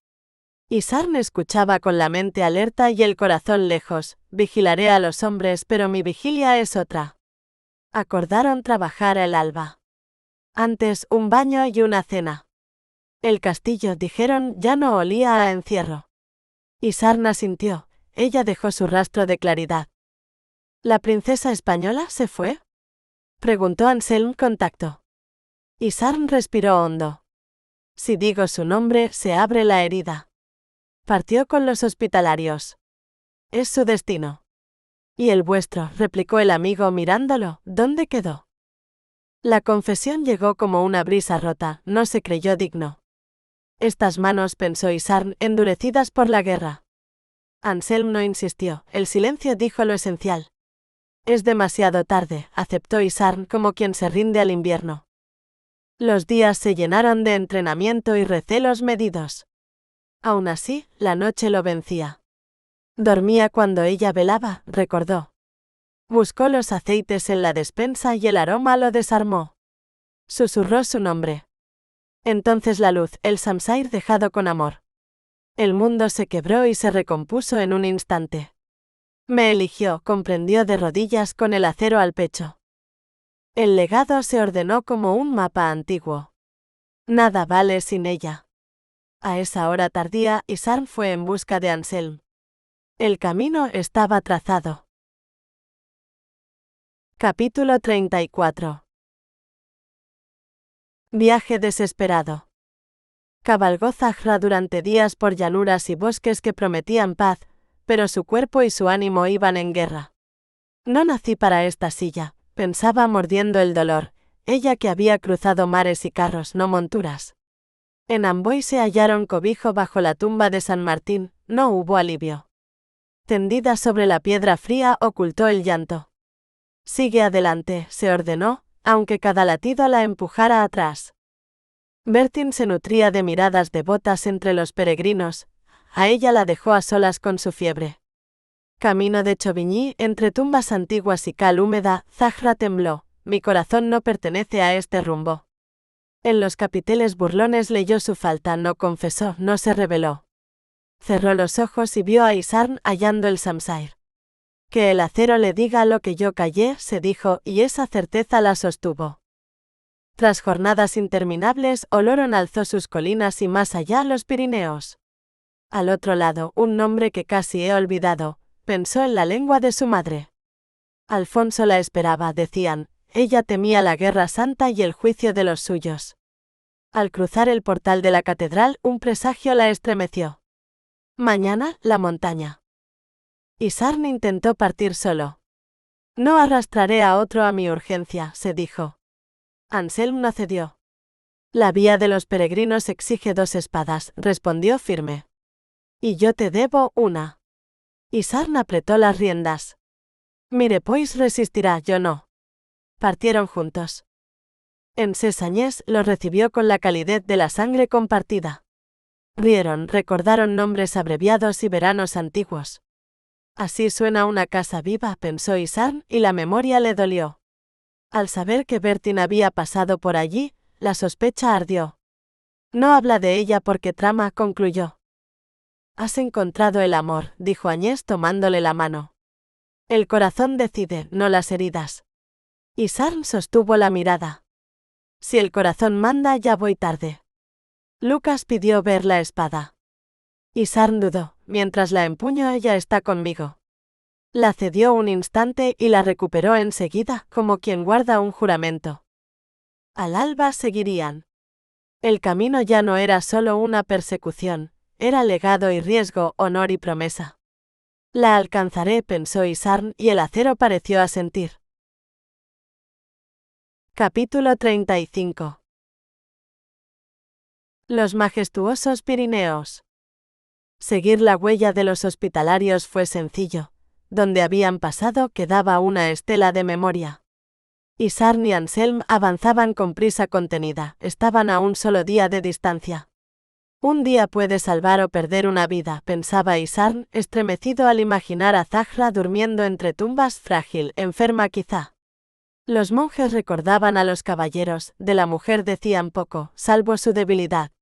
Isarn escuchaba con la mente alerta y el corazón lejos. Vigilaré a los hombres, pero mi vigilia es otra. Acordaron trabajar el alba. Antes, un baño y una cena. El castillo, dijeron, ya no olía a encierro. Isarn asintió. Ella dejó su rastro de claridad. ¿La princesa española se fue?, preguntó Anselm con tacto. Isarn respiró hondo. Si digo su nombre, se abre la herida. Partió con los hospitalarios. Es su destino. ¿Y el vuestro?, replicó el amigo mirándolo, ¿dónde quedó? La confesión llegó como una brisa rota, no se creyó digno. Estas manos, pensó Isarn, endurecidas por la guerra. Anselm no insistió, el silencio dijo lo esencial. Es demasiado tarde, aceptó Isarn como quien se rinde al invierno. Los días se llenaron de entrenamiento y recelos medidos. Aún así, la noche lo vencía. Dormía cuando ella velaba, recordó. Buscó los aceites en la despensa y el aroma lo desarmó. Susurró su nombre. Entonces la luz, el Samsair dejado con amor. El mundo se quebró y se recompuso en un instante. Me eligió, comprendió de rodillas con el acero al pecho. El legado se ordenó como un mapa antiguo. Nada vale sin ella. A esa hora tardía, Isarn fue en busca de Anselm. El camino estaba trazado. Capítulo 34. Viaje desesperado. Cabalgó Zahra durante días por llanuras y bosques que prometían paz, pero su cuerpo y su ánimo iban en guerra. No nací para esta silla, pensaba mordiendo el dolor, ella que había cruzado mares y carros, no monturas. En Amboy se hallaron cobijo bajo la tumba de San Martín, no hubo alivio. Tendida sobre la piedra fría ocultó el llanto. Sigue adelante, se ordenó, aunque cada latido la empujara atrás. Bertin se nutría de miradas devotas entre los peregrinos, a ella la dejó a solas con su fiebre. Camino de Chauvigny, entre tumbas antiguas y cal húmeda, Zahra tembló, mi corazón no pertenece a este rumbo. En los capiteles burlones leyó su falta, no confesó, no se rebeló. Cerró los ojos y vio a Isarn hallando el Samsair. Que el acero le diga lo que yo callé, se dijo, y esa certeza la sostuvo. Tras jornadas interminables, Oloron alzó sus colinas y más allá los Pirineos. Al otro lado, un nombre que casi he olvidado, pensó en la lengua de su madre. Alfonso la esperaba, decían, ella temía la guerra santa y el juicio de los suyos. Al cruzar el portal de la catedral, un presagio la estremeció. Mañana, la montaña. Isarn intentó partir solo. No arrastraré a otro a mi urgencia, se dijo. Anselm no cedió. La vía de los peregrinos exige 2 espadas, respondió firme. Y yo te debo una. Isarn apretó las riendas. Mirepoix resistirá, yo no. Partieron juntos. En Sesañés lo recibió con la calidez de la sangre compartida. Rieron, recordaron nombres abreviados y veranos antiguos. Así suena una casa viva, pensó Isarn, y la memoria le dolió. Al saber que Bertin había pasado por allí, la sospecha ardió. No habla de ella porque trama, concluyó. Has encontrado el amor, dijo Agnès tomándole la mano. El corazón decide, no las heridas. Isarn sostuvo la mirada. Si el corazón manda, ya voy tarde. Lucas pidió ver la espada. Isarn dudó, mientras la empuño ella está conmigo. La cedió un instante y la recuperó enseguida, como quien guarda un juramento. Al alba seguirían. El camino ya no era solo una persecución, era legado y riesgo, honor y promesa. La alcanzaré, pensó Isarn, y el acero pareció asentir. Capítulo 35. Los majestuosos Pirineos. Seguir la huella de los hospitalarios fue sencillo. Donde habían pasado quedaba una estela de memoria. Isarn y Anselm avanzaban con prisa contenida, estaban a un solo día de distancia. Un día puede salvar o perder una vida, pensaba Isarn, estremecido al imaginar a Zahra durmiendo entre tumbas, frágil, enferma quizá. Los monjes recordaban a los caballeros, de la mujer decían poco, salvo su debilidad.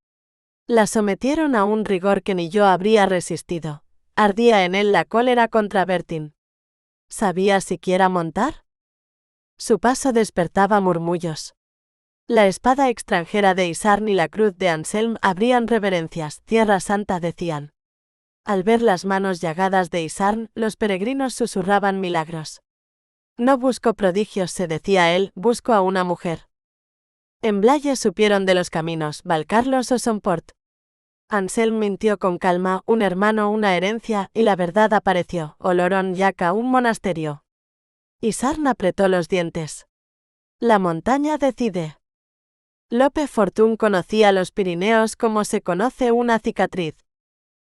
La sometieron a un rigor que ni yo habría resistido. Ardía en él la cólera contra Bertin. ¿Sabía siquiera montar? Su paso despertaba murmullos. La espada extranjera de Isarn y la cruz de Anselm abrían reverencias, Tierra Santa decían. Al ver las manos llagadas de Isarn, los peregrinos susurraban milagros. No busco prodigios, se decía él, busco a una mujer. En Blaye supieron de los caminos, Valcarlos o Somport. Anselm mintió con calma, un hermano, una herencia, y la verdad apareció, Oloron Yaca, un monasterio. Isarn apretó los dientes. La montaña decide. Lope Fortune conocía los Pirineos como se conoce una cicatriz.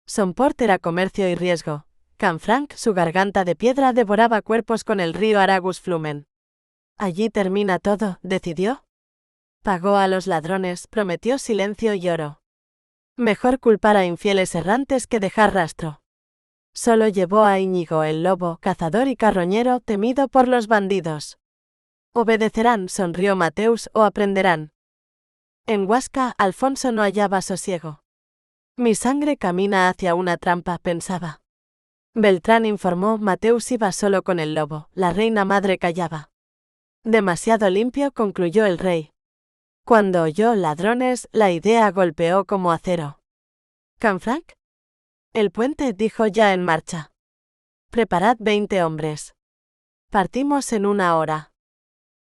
Somport era comercio y riesgo. Canfranc, su garganta de piedra, devoraba cuerpos con el río Aragus Flumen. Allí termina todo, decidió. Pagó a los ladrones, prometió silencio y oro. Mejor culpar a infieles errantes que dejar rastro. Solo llevó a Íñigo el lobo, cazador y carroñero, temido por los bandidos. Obedecerán, sonrió Mateus, o aprenderán. En Huasca, Alfonso no hallaba sosiego. Mi sangre camina hacia una trampa, pensaba. Beltrán informó, Mateus iba solo con el lobo, la reina madre callaba. Demasiado limpio, concluyó el rey. Cuando oyó ladrones, la idea golpeó como acero. ¿Canfranc? El puente, dijo ya en marcha. Preparad 20 hombres. Partimos en 1 hora.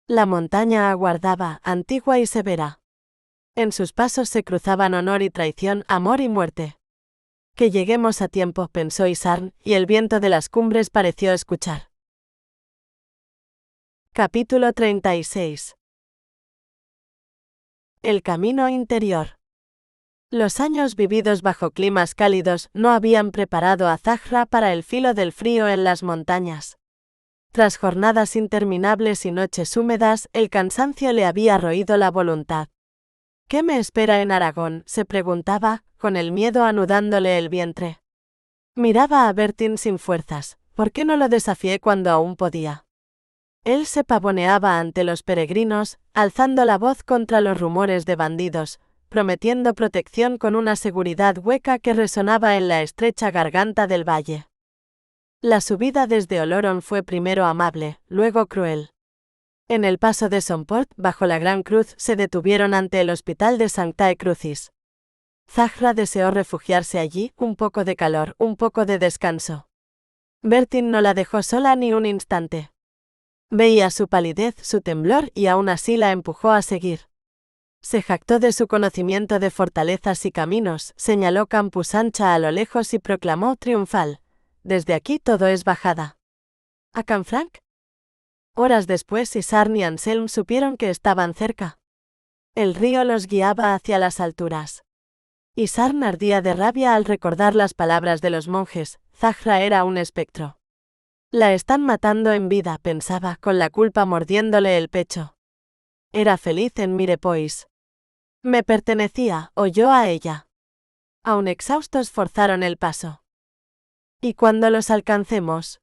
La montaña aguardaba, antigua y severa. En sus pasos se cruzaban honor y traición, amor y muerte. Que lleguemos a tiempo, pensó Isarn, y el viento de las cumbres pareció escuchar. Capítulo 36. El camino interior. Los años vividos bajo climas cálidos no habían preparado a Zahra para el filo del frío en las montañas. Tras jornadas interminables y noches húmedas, el cansancio le había roído la voluntad. ¿Qué me espera en Aragón?, se preguntaba, con el miedo anudándole el vientre. Miraba a Bertin sin fuerzas, ¿por qué no lo desafié cuando aún podía? Él se pavoneaba ante los peregrinos, alzando la voz contra los rumores de bandidos, prometiendo protección con una seguridad hueca que resonaba en la estrecha garganta del valle. La subida desde Oloron fue primero amable, luego cruel. En el paso de Somport, bajo la Gran Cruz, se detuvieron ante el hospital de Sanctae Crucis. Zahra deseó refugiarse allí, un poco de calor, un poco de descanso. Bertin no la dejó sola ni un instante. Veía su palidez, su temblor, y aún así la empujó a seguir. Se jactó de su conocimiento de fortalezas y caminos, señaló Campus Ancha a lo lejos y proclamó triunfal: desde aquí todo es bajada. ¿A Canfranc? Horas después Isarn y Anselm supieron que estaban cerca. El río los guiaba hacia las alturas. Isarn ardía de rabia al recordar las palabras de los monjes, Zahra era un espectro. La están matando en vida, pensaba, con la culpa mordiéndole el pecho. Era feliz en Mirepoix. Me pertenecía, o yo a ella. Aún exhaustos forzaron el paso. ¿Y cuándo los alcancemos?,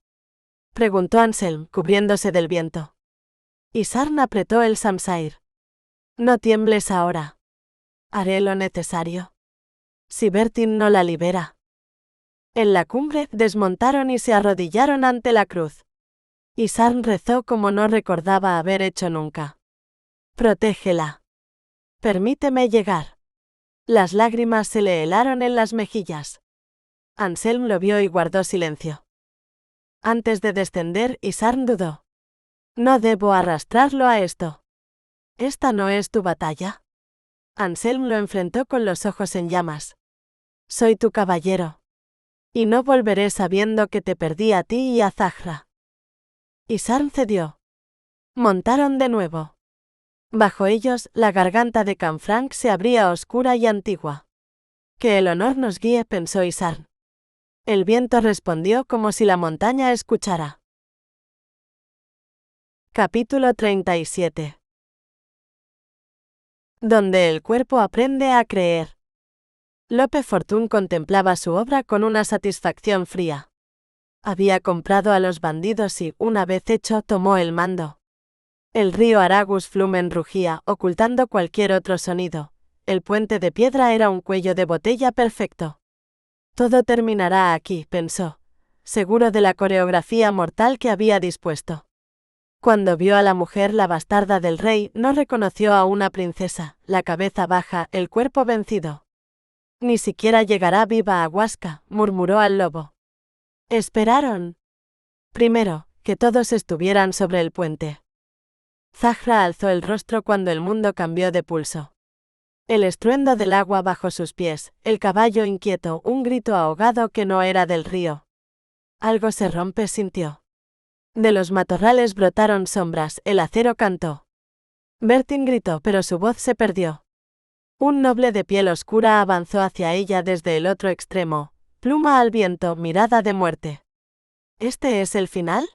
preguntó Anselm, cubriéndose del viento. Isarn apretó el samsair. No tiembles ahora. Haré lo necesario. Si Bertin no la libera. En la cumbre, desmontaron y se arrodillaron ante la cruz. Isarn rezó como no recordaba haber hecho nunca. Protégela. Permíteme llegar. Las lágrimas se le helaron en las mejillas. Anselm lo vio y guardó silencio. Antes de descender, Isarn dudó. No debo arrastrarlo a esto. ¿Esta no es tu batalla? Anselm lo enfrentó con los ojos en llamas. Soy tu caballero. Y no volveré sabiendo que te perdí a ti y a Zahra. Isarn cedió. Montaron de nuevo. Bajo ellos, la garganta de Canfranc se abría oscura y antigua. Que el honor nos guíe, pensó Isarn. El viento respondió como si la montaña escuchara. Capítulo 37. Donde el cuerpo aprende a creer. Lope Fortune contemplaba su obra con una satisfacción fría. Había comprado a los bandidos y, una vez hecho, tomó el mando. El río Aragus Flumen rugía, ocultando cualquier otro sonido. El puente de piedra era un cuello de botella perfecto. Todo terminará aquí, pensó, seguro de la coreografía mortal que había dispuesto. Cuando vio a la mujer, la bastarda del rey, no reconoció a una princesa, la cabeza baja, el cuerpo vencido. Ni siquiera llegará viva a Huasca, murmuró al lobo. Esperaron. Primero, que todos estuvieran sobre el puente. Zahra alzó el rostro cuando el mundo cambió de pulso. El estruendo del agua bajo sus pies, el caballo inquieto, un grito ahogado que no era del río. Algo se rompe, sintió. De los matorrales brotaron sombras, el acero cantó. Bertin gritó, pero su voz se perdió. Un noble de piel oscura avanzó hacia ella desde el otro extremo, pluma al viento, mirada de muerte. ¿Este es el final?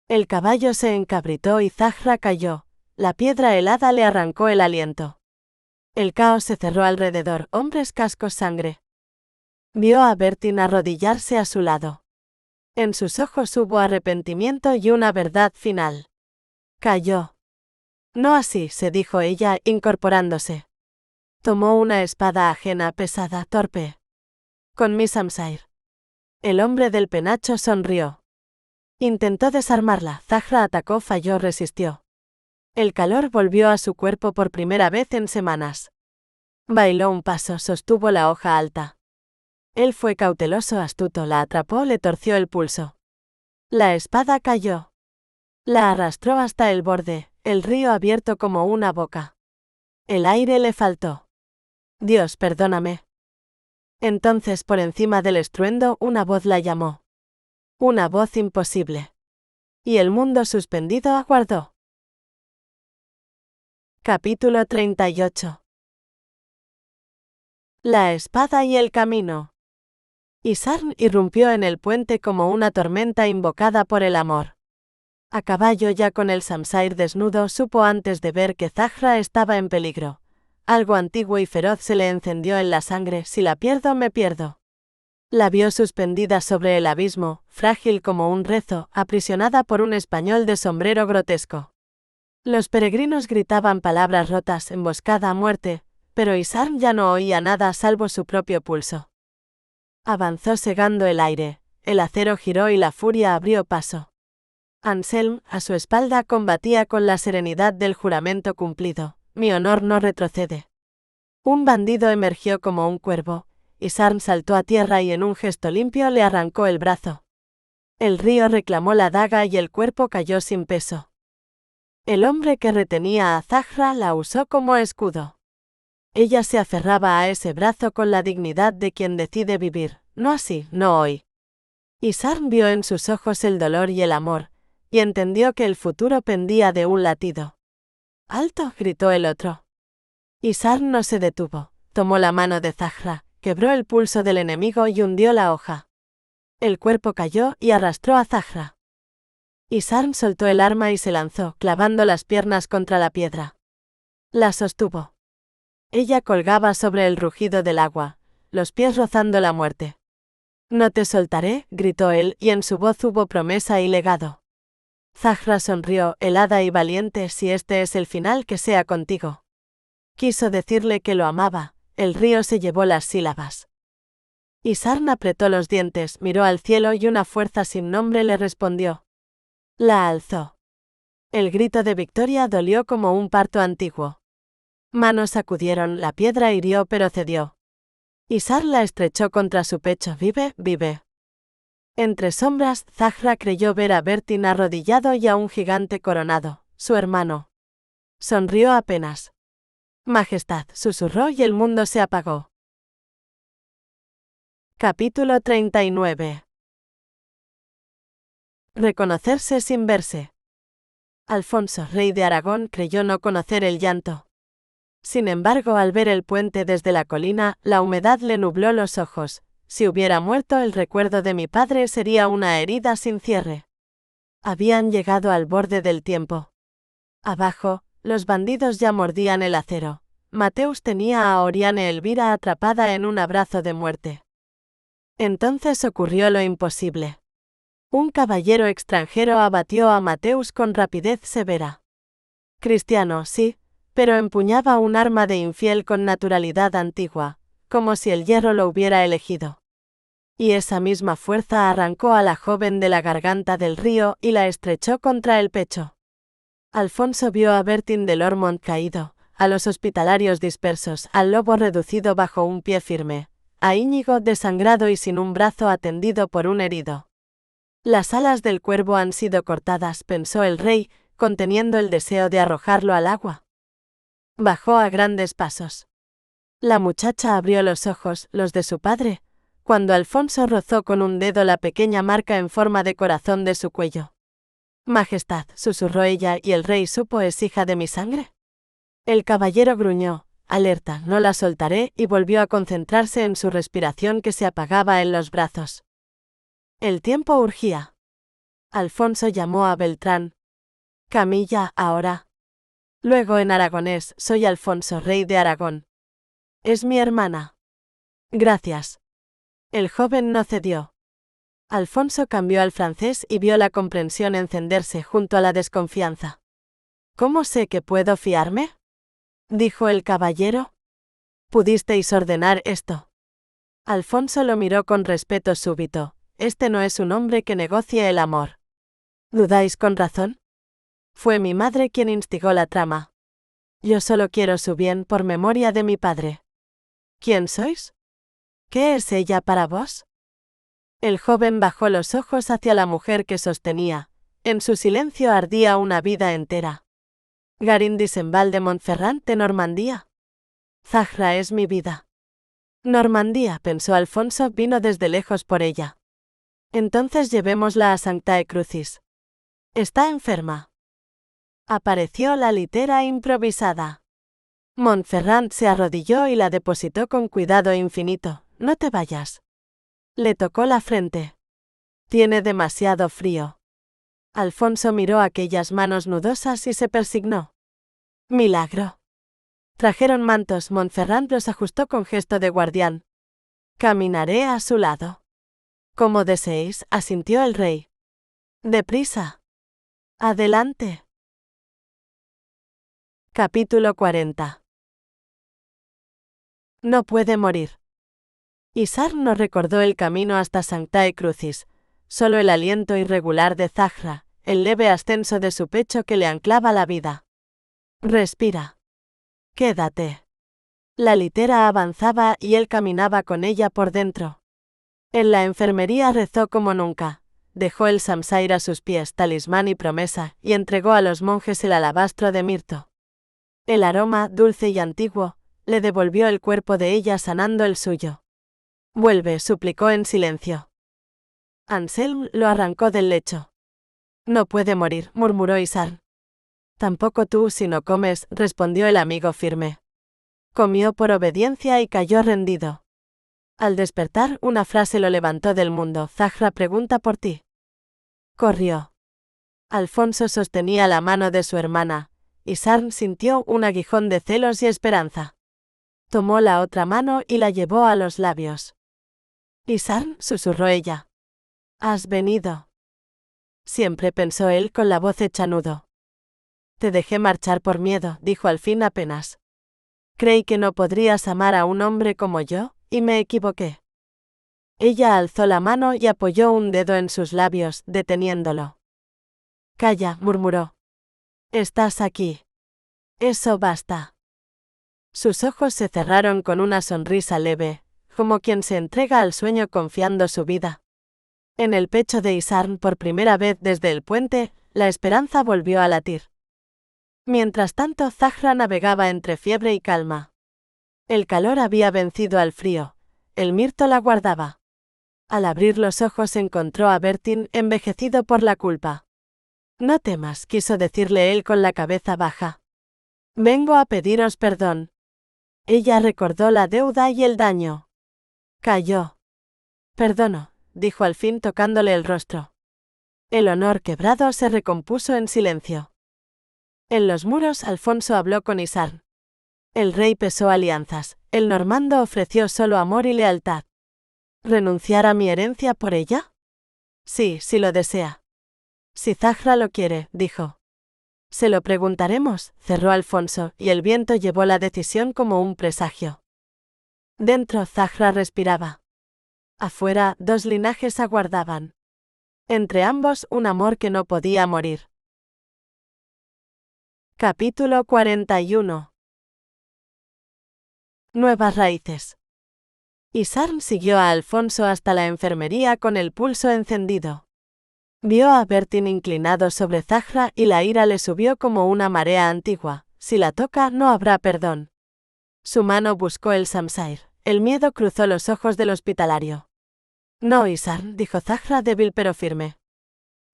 El caballo se encabritó y Zahra cayó, la piedra helada le arrancó el aliento. El caos se cerró alrededor, hombres, cascos, sangre. Vio a Bertin arrodillarse a su lado. En sus ojos hubo arrepentimiento y una verdad final. Cayó. No así, se dijo ella, incorporándose. Tomó una espada ajena, pesada, torpe. Con mi Samsair. El hombre del penacho sonrió. Intentó desarmarla, Zahra atacó, falló, resistió. El calor volvió a su cuerpo por primera vez en semanas. Bailó un paso, sostuvo la hoja alta. Él fue cauteloso, astuto, la atrapó, le torció el pulso. La espada cayó. La arrastró hasta el borde, el río abierto como una boca. El aire le faltó. Dios, perdóname. Entonces, por encima del estruendo, una voz la llamó. Una voz imposible. Y el mundo suspendido aguardó. Capítulo 38. La espada y el camino. Isarn irrumpió en el puente como una tormenta invocada por el amor. A caballo, ya con el Samsair desnudo, supo antes de ver que Zahra estaba en peligro. Algo antiguo y feroz se le encendió en la sangre: si la pierdo, me pierdo. La vio suspendida sobre el abismo, frágil como un rezo, aprisionada por un español de sombrero grotesco. Los peregrinos gritaban palabras rotas, emboscada a muerte, pero Isarn ya no oía nada salvo su propio pulso. Avanzó segando el aire, el acero giró y la furia abrió paso. Anselm, a su espalda, combatía con la serenidad del juramento cumplido: mi honor no retrocede. Un bandido emergió como un cuervo. Isarn saltó a tierra y en un gesto limpio le arrancó el brazo. El río reclamó la daga y el cuerpo cayó sin peso. El hombre que retenía a Zahra la usó como escudo. Ella se aferraba a ese brazo con la dignidad de quien decide vivir, no así, no hoy. Isarn vio en sus ojos el dolor y el amor, y entendió que el futuro pendía de un latido. ¡Alto!, gritó el otro. Isarn no se detuvo, tomó la mano de Zahra, quebró el pulso del enemigo y hundió la hoja. El cuerpo cayó y arrastró a Zahra. Isarn soltó el arma y se lanzó, clavando las piernas contra la piedra. La sostuvo. Ella colgaba sobre el rugido del agua, los pies rozando la muerte. No te soltaré, gritó él, y en su voz hubo promesa y legado. Zahra sonrió, helada y valiente: si este es el final, que sea contigo. Quiso decirle que lo amaba, el río se llevó las sílabas. Isarn apretó los dientes, miró al cielo y una fuerza sin nombre le respondió. La alzó. El grito de victoria dolió como un parto antiguo. Manos sacudieron, la piedra hirió pero cedió. Isarn la estrechó contra su pecho: vive, vive. Entre sombras, Zahra creyó ver a Bertin arrodillado y a un gigante coronado, su hermano. Sonrió apenas. Majestad, susurró y el mundo se apagó. Capítulo 39. Reconocerse sin verse. Alfonso, rey de Aragón, creyó no conocer el llanto. Sin embargo, al ver el puente desde la colina, la humedad le nubló los ojos. Si hubiera muerto, el recuerdo de mi padre sería una herida sin cierre. Habían llegado al borde del tiempo. Abajo, los bandidos ya mordían el acero. Mateus tenía a Oriane Elvira atrapada en un abrazo de muerte. Entonces ocurrió lo imposible. Un caballero extranjero abatió a Mateus con rapidez severa. Cristiano, sí, pero empuñaba un arma de infiel con naturalidad antigua, como si el hierro lo hubiera elegido. Y esa misma fuerza arrancó a la joven de la garganta del río y la estrechó contra el pecho. Alfonso vio a Bertin de Lormont caído, a los hospitalarios dispersos, al lobo reducido bajo un pie firme, a Íñigo desangrado y sin un brazo atendido por un herido. Las alas del cuervo han sido cortadas, pensó el rey, conteniendo el deseo de arrojarlo al agua. Bajó a grandes pasos. La muchacha abrió los ojos, los de su padre, cuando Alfonso rozó con un dedo la pequeña marca en forma de corazón de su cuello. Majestad, susurró ella, y el rey supo, ¿es hija de mi sangre? El caballero gruñó, alerta, no la soltaré, y volvió a concentrarse en su respiración que se apagaba en los brazos. El tiempo urgía. Alfonso llamó a Beltrán. Camilla, ahora. Luego en aragonés, soy Alfonso, rey de Aragón. Es mi hermana. Gracias. El joven no cedió. Alfonso cambió al francés y vio la comprensión encenderse junto a la desconfianza. ¿Cómo sé que puedo fiarme?, dijo el caballero. ¿Pudisteis ordenar esto? Alfonso lo miró con respeto súbito. Este no es un hombre que negocie el amor. ¿Dudáis con razón? Fue mi madre quien instigó la trama. Yo solo quiero su bien por memoria de mi padre. ¿Quién sois? ¿Qué es ella para vos? El joven bajó los ojos hacia la mujer que sostenía. En su silencio ardía una vida entera. Garin Disembal de Montferrand de Normandía. Zahra es mi vida. Normandía, pensó Alfonso, vino desde lejos por ella. Entonces llevémosla a Sanctae Crucis. Está enferma. Apareció la litera improvisada. Montferrand se arrodilló y la depositó con cuidado infinito. No te vayas. Le tocó la frente. Tiene demasiado frío. Alfonso miró aquellas manos nudosas y se persignó. Milagro. Trajeron mantos, Montferrand los ajustó con gesto de guardián. Caminaré a su lado. Como deseéis, asintió el rey. Deprisa. Adelante. Capítulo 40. No puede morir. Isar no recordó el camino hasta Sanctae Crucis, solo el aliento irregular de Zahra, el leve ascenso de su pecho que le anclaba la vida. Respira. Quédate. La litera avanzaba y él caminaba con ella por dentro. En la enfermería rezó como nunca, dejó el samsair a sus pies, talismán y promesa, y entregó a los monjes el alabastro de mirto. El aroma, dulce y antiguo, le devolvió el cuerpo de ella sanando el suyo. Vuelve, suplicó en silencio. Anselm lo arrancó del lecho. No puede morir, murmuró Isar. Tampoco tú si no comes, respondió el amigo firme. Comió por obediencia y cayó rendido. Al despertar, una frase lo levantó del mundo. Zahra pregunta por ti. Corrió. Alfonso sostenía la mano de su hermana. Isar sintió un aguijón de celos y esperanza. Tomó la otra mano y la llevó a los labios. Isar, susurró ella. Has venido. Siempre, pensó él con la voz hecha nudo. Te dejé marchar por miedo, dijo al fin apenas. Creí que no podrías amar a un hombre como yo, y me equivoqué. Ella alzó la mano y apoyó un dedo en sus labios, deteniéndolo. Calla, murmuró. Estás aquí. Eso basta. Sus ojos se cerraron con una sonrisa leve, como quien se entrega al sueño confiando su vida. En el pecho de Isarn por primera vez desde el puente, la esperanza volvió a latir. Mientras tanto, Zahra navegaba entre fiebre y calma. El calor había vencido al frío. El mirto la guardaba. Al abrir los ojos encontró a Bertin envejecido por la culpa. No temas, quiso decirle él con la cabeza baja. Vengo a pediros perdón. Ella recordó la deuda y el daño. Calló. Perdono, dijo al fin tocándole el rostro. El honor quebrado se recompuso en silencio. En los muros Alfonso habló con Isarn. El rey pesó alianzas, el normando ofreció solo amor y lealtad. ¿Renunciar a mi herencia por ella? Sí, si lo desea. Si Zahra lo quiere, dijo. Se lo preguntaremos, cerró Alfonso, y el viento llevó la decisión como un presagio. Dentro Zahra respiraba. Afuera, dos linajes aguardaban. Entre ambos un amor que no podía morir. Capítulo 41. Nuevas raíces. Isarn siguió a Alfonso hasta la enfermería con el pulso encendido. Vio a Bertin inclinado sobre Zahra y la ira le subió como una marea antigua. Si la toca, no habrá perdón. Su mano buscó el samsair. El miedo cruzó los ojos del hospitalario. No, Isarn, dijo Zahra débil pero firme.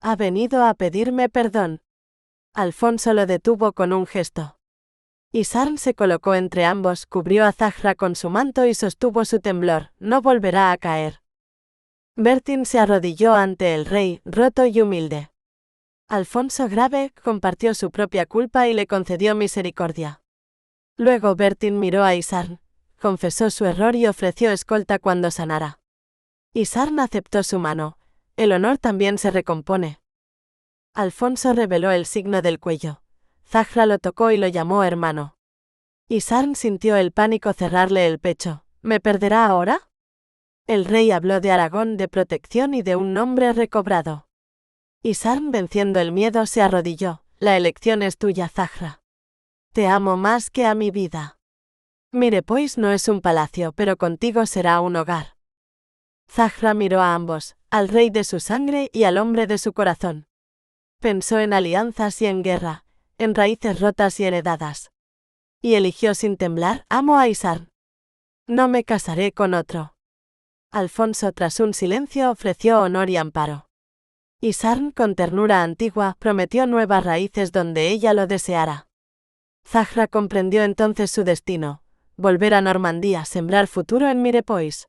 Ha venido a pedirme perdón. Alfonso lo detuvo con un gesto. Isarn se colocó entre ambos, cubrió a Zahra con su manto y sostuvo su temblor. No volverá a caer. Bertin se arrodilló ante el rey, roto y humilde. Alfonso grave compartió su propia culpa y le concedió misericordia. Luego Bertin miró a Isarn, confesó su error y ofreció escolta cuando sanara. Isarn aceptó su mano. El honor también se recompone. Alfonso reveló el signo del cuello. Zahra lo tocó y lo llamó hermano. Isarn sintió el pánico cerrarle el pecho. ¿Me perderá ahora? El rey habló de Aragón, de protección y de un nombre recobrado. Isarn, venciendo el miedo, se arrodilló. La elección es tuya, Zahra. Te amo más que a mi vida. Mirepoix no es un palacio, pero contigo será un hogar. Zahra miró a ambos, al rey de su sangre y al hombre de su corazón. Pensó en alianzas y en guerra, en raíces rotas y heredadas. Y eligió sin temblar, amo a Isarn. No me casaré con otro. Alfonso, tras un silencio, ofreció honor y amparo. Isarn, con ternura antigua, prometió nuevas raíces donde ella lo deseara. Zahra comprendió entonces su destino: volver a Normandía, sembrar futuro en Mirepoix.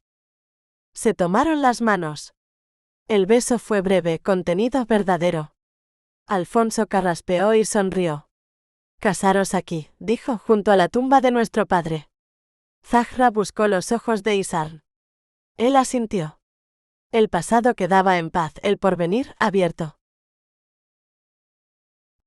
Se tomaron las manos. El beso fue breve, contenido, verdadero. Alfonso carraspeó y sonrió. Casaros aquí, dijo, junto a la tumba de nuestro padre. Zahra buscó los ojos de Isarn. Él asintió. El pasado quedaba en paz, el porvenir abierto.